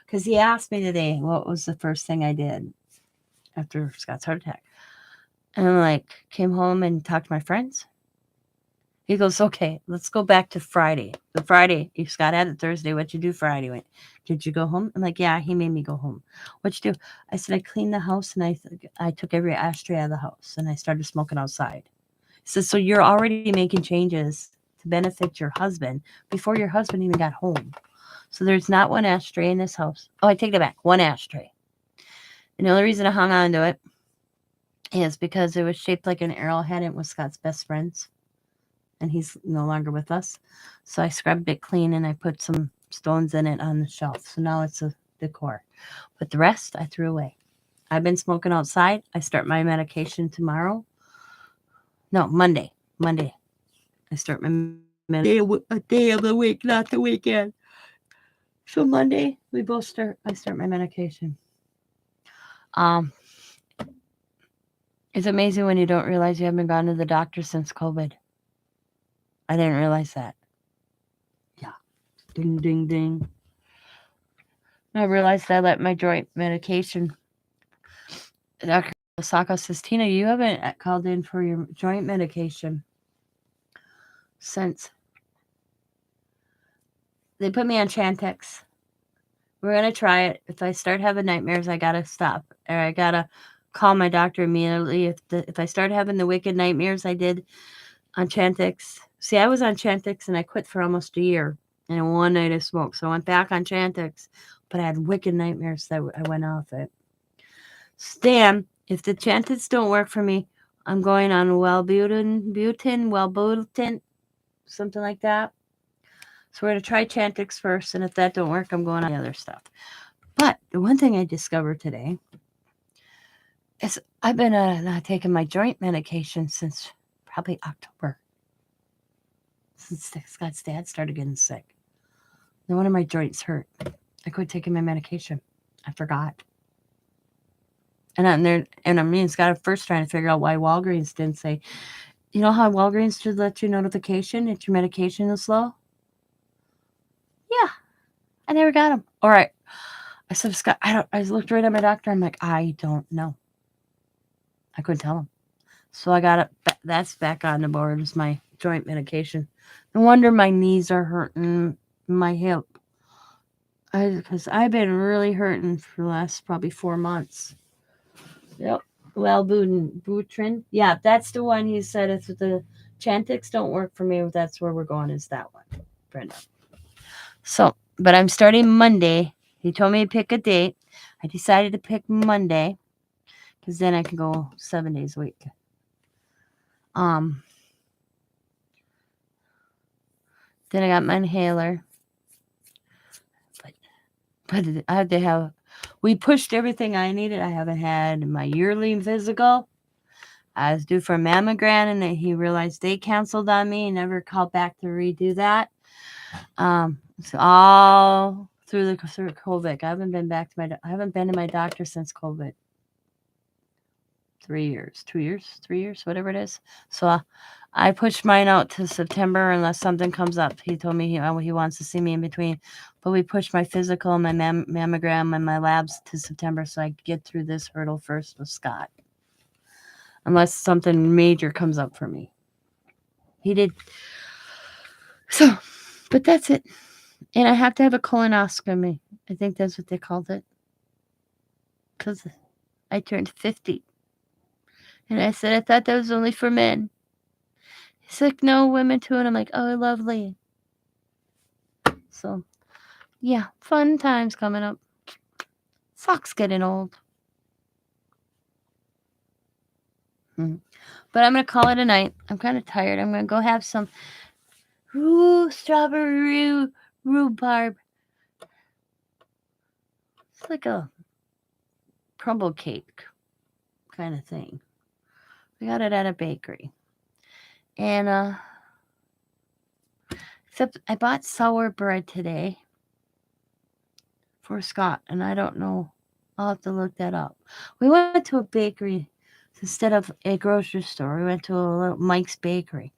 Because he asked me today, what was the first thing I did after Scott's heart attack? And I'm came home and talked to my friends. He goes, okay, let's go back to Friday. The Friday, if Scott had it Thursday, what'd you do Friday? Did you go home? I'm like, yeah, he made me go home. What'd you do? I said, I cleaned the house and I took every ashtray out of the house and I started smoking outside. He says, so you're already making changes to benefit your husband before your husband even got home. So there's not one ashtray in this house. Oh, I take that back. One ashtray. And the only reason I hung on to it is because it was shaped like an arrowhead and it was Scott's best friend's. And he's no longer with us. So I scrubbed it clean and I put some stones in it on the shelf. So now it's a decor. But the rest I threw away. I've been smoking outside. I start my medication tomorrow. No, Monday. I start my medication. A day of the week, not the weekend. So Monday, I start my medication. It's amazing when you don't realize you haven't gone to the doctor since COVID. I didn't realize that. Yeah. Ding, ding, ding. I realized I let my joint medication. Dr. Osaka says, Tina, you haven't called in for your joint medication since they put me on Chantix. We're going to try it. If I start having nightmares, I got to stop. Or I got to call my doctor immediately. If I start having the wicked nightmares I did on Chantix. See, I was on Chantix and I quit for almost a year. And one night I smoked. So I went back on Chantix. But I had wicked nightmares that I went off it. Stan, if the Chantix don't work for me, I'm going on Wellbutrin, something like that. So we're going to try Chantix first. And if that don't work, I'm going on the other stuff. But the one thing I discovered today is I've been not taking my joint medication since probably October. Since Scott's dad started getting sick. And one of my joints hurt. I quit taking my medication. I forgot. And I'm there, and me and Scott are first trying to figure out why Walgreens didn't say, You know how Walgreens should let you notification that your medication is low? Yeah, I never got them. All right. I said, Scott, I looked right at my doctor. I'm like, I don't know. I couldn't tell him. So I got it. That's back on the board. Is my joint medication. No wonder my knees are hurting. My hip. Because I've been really hurting for the last probably 4 months. Yep. Wellbutrin. Yeah, that's the one he said. It's the Chantix don't work for me. That's where we're going. Is that one, Brenda? So, but I'm starting Monday. He told me to pick a date. I decided to pick Monday because then I can go 7 days a week. Then I got my inhaler. But I had to have. We pushed everything I needed. I haven't had my yearly physical. I was due for a mammogram, and he realized they canceled on me and never called back to redo that. So all through COVID, I haven't been to my doctor since COVID. 3 years, 2 years, 3 years, whatever it is. So I pushed mine out to September unless something comes up. He told me he wants to see me in between. But we pushed my physical, my mammogram, and my labs to September so I could get through this hurdle first with Scott. Unless something major comes up for me. He did. So, but that's it. And I have to have a colonoscopy. I think that's what they called it. Because I turned 50. And I said, I thought that was only for men. He's like, no, women too. And I'm like, oh, lovely. So, yeah, fun times coming up. Sucks getting old. But I'm going to call it a night. I'm kind of tired. I'm going to go have some strawberry rhubarb. It's like a crumble cake kind of thing. We got it at a bakery. And, except I bought sour bread today for Scott, and I don't know. I'll have to look that up. We went to a bakery instead of a grocery store. We went to a little Mike's Bakery.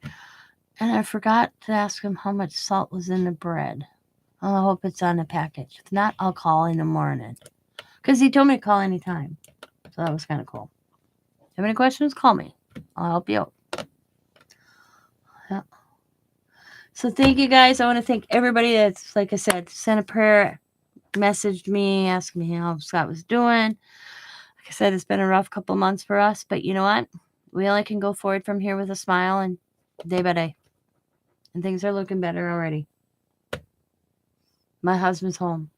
And I forgot to ask him how much salt was in the bread. I hope it's on the package. If not, I'll call in the morning. Because he told me to call anytime. So that was kind of cool. If you have any questions, call me. I'll help you out. Yeah. So thank you guys. I want to thank everybody that's, like I said, sent a prayer, messaged me, asked me how Scott was doing. Like I said, it's been a rough couple months for us. But you know what? We only can go forward from here with a smile and day by day. And things are looking better already. My husband's home.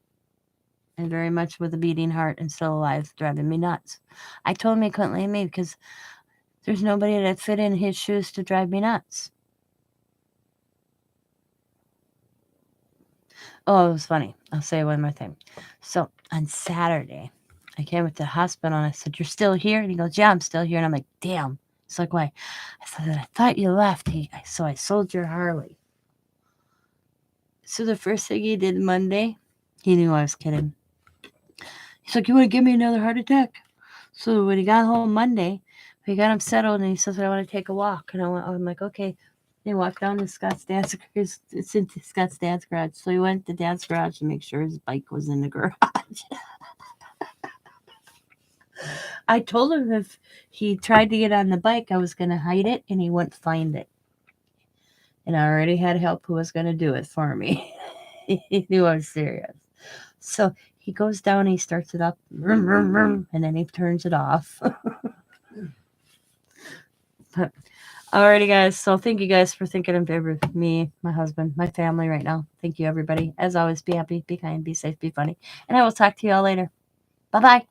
And very much with a beating heart and still alive, driving me nuts. I told him he couldn't leave me because there's nobody that fit in his shoes to drive me nuts. Oh, it was funny. I'll say one more thing. So on Saturday, I came to the hospital and I said, "You're still here?" And he goes, "Yeah, I'm still here." And I'm like, "Damn." He's like, "Why?" I said, "I thought you left." So I sold your Harley. So the first thing he did Monday, he knew I was kidding. He's like, "You want to give me another heart attack?" So when he got home Monday, we got him settled, and he says, "I want to take a walk." And I'm like, "Okay." He walked down to Scott's dad's. It's in Scott's dad's garage. So he went to dad's garage to make sure his bike was in the garage. I told him if he tried to get on the bike, I was going to hide it, and he wouldn't find it. And I already had help who was going to do it for me. He knew I was serious. So he goes down, he starts it up, vroom, vroom, vroom, and then he turns it off. But, alrighty, guys. So thank you guys for thinking of me, my husband, my family right now. Thank you, everybody. As always, be happy, be kind, be safe, be funny. And I will talk to you all later. Bye-bye.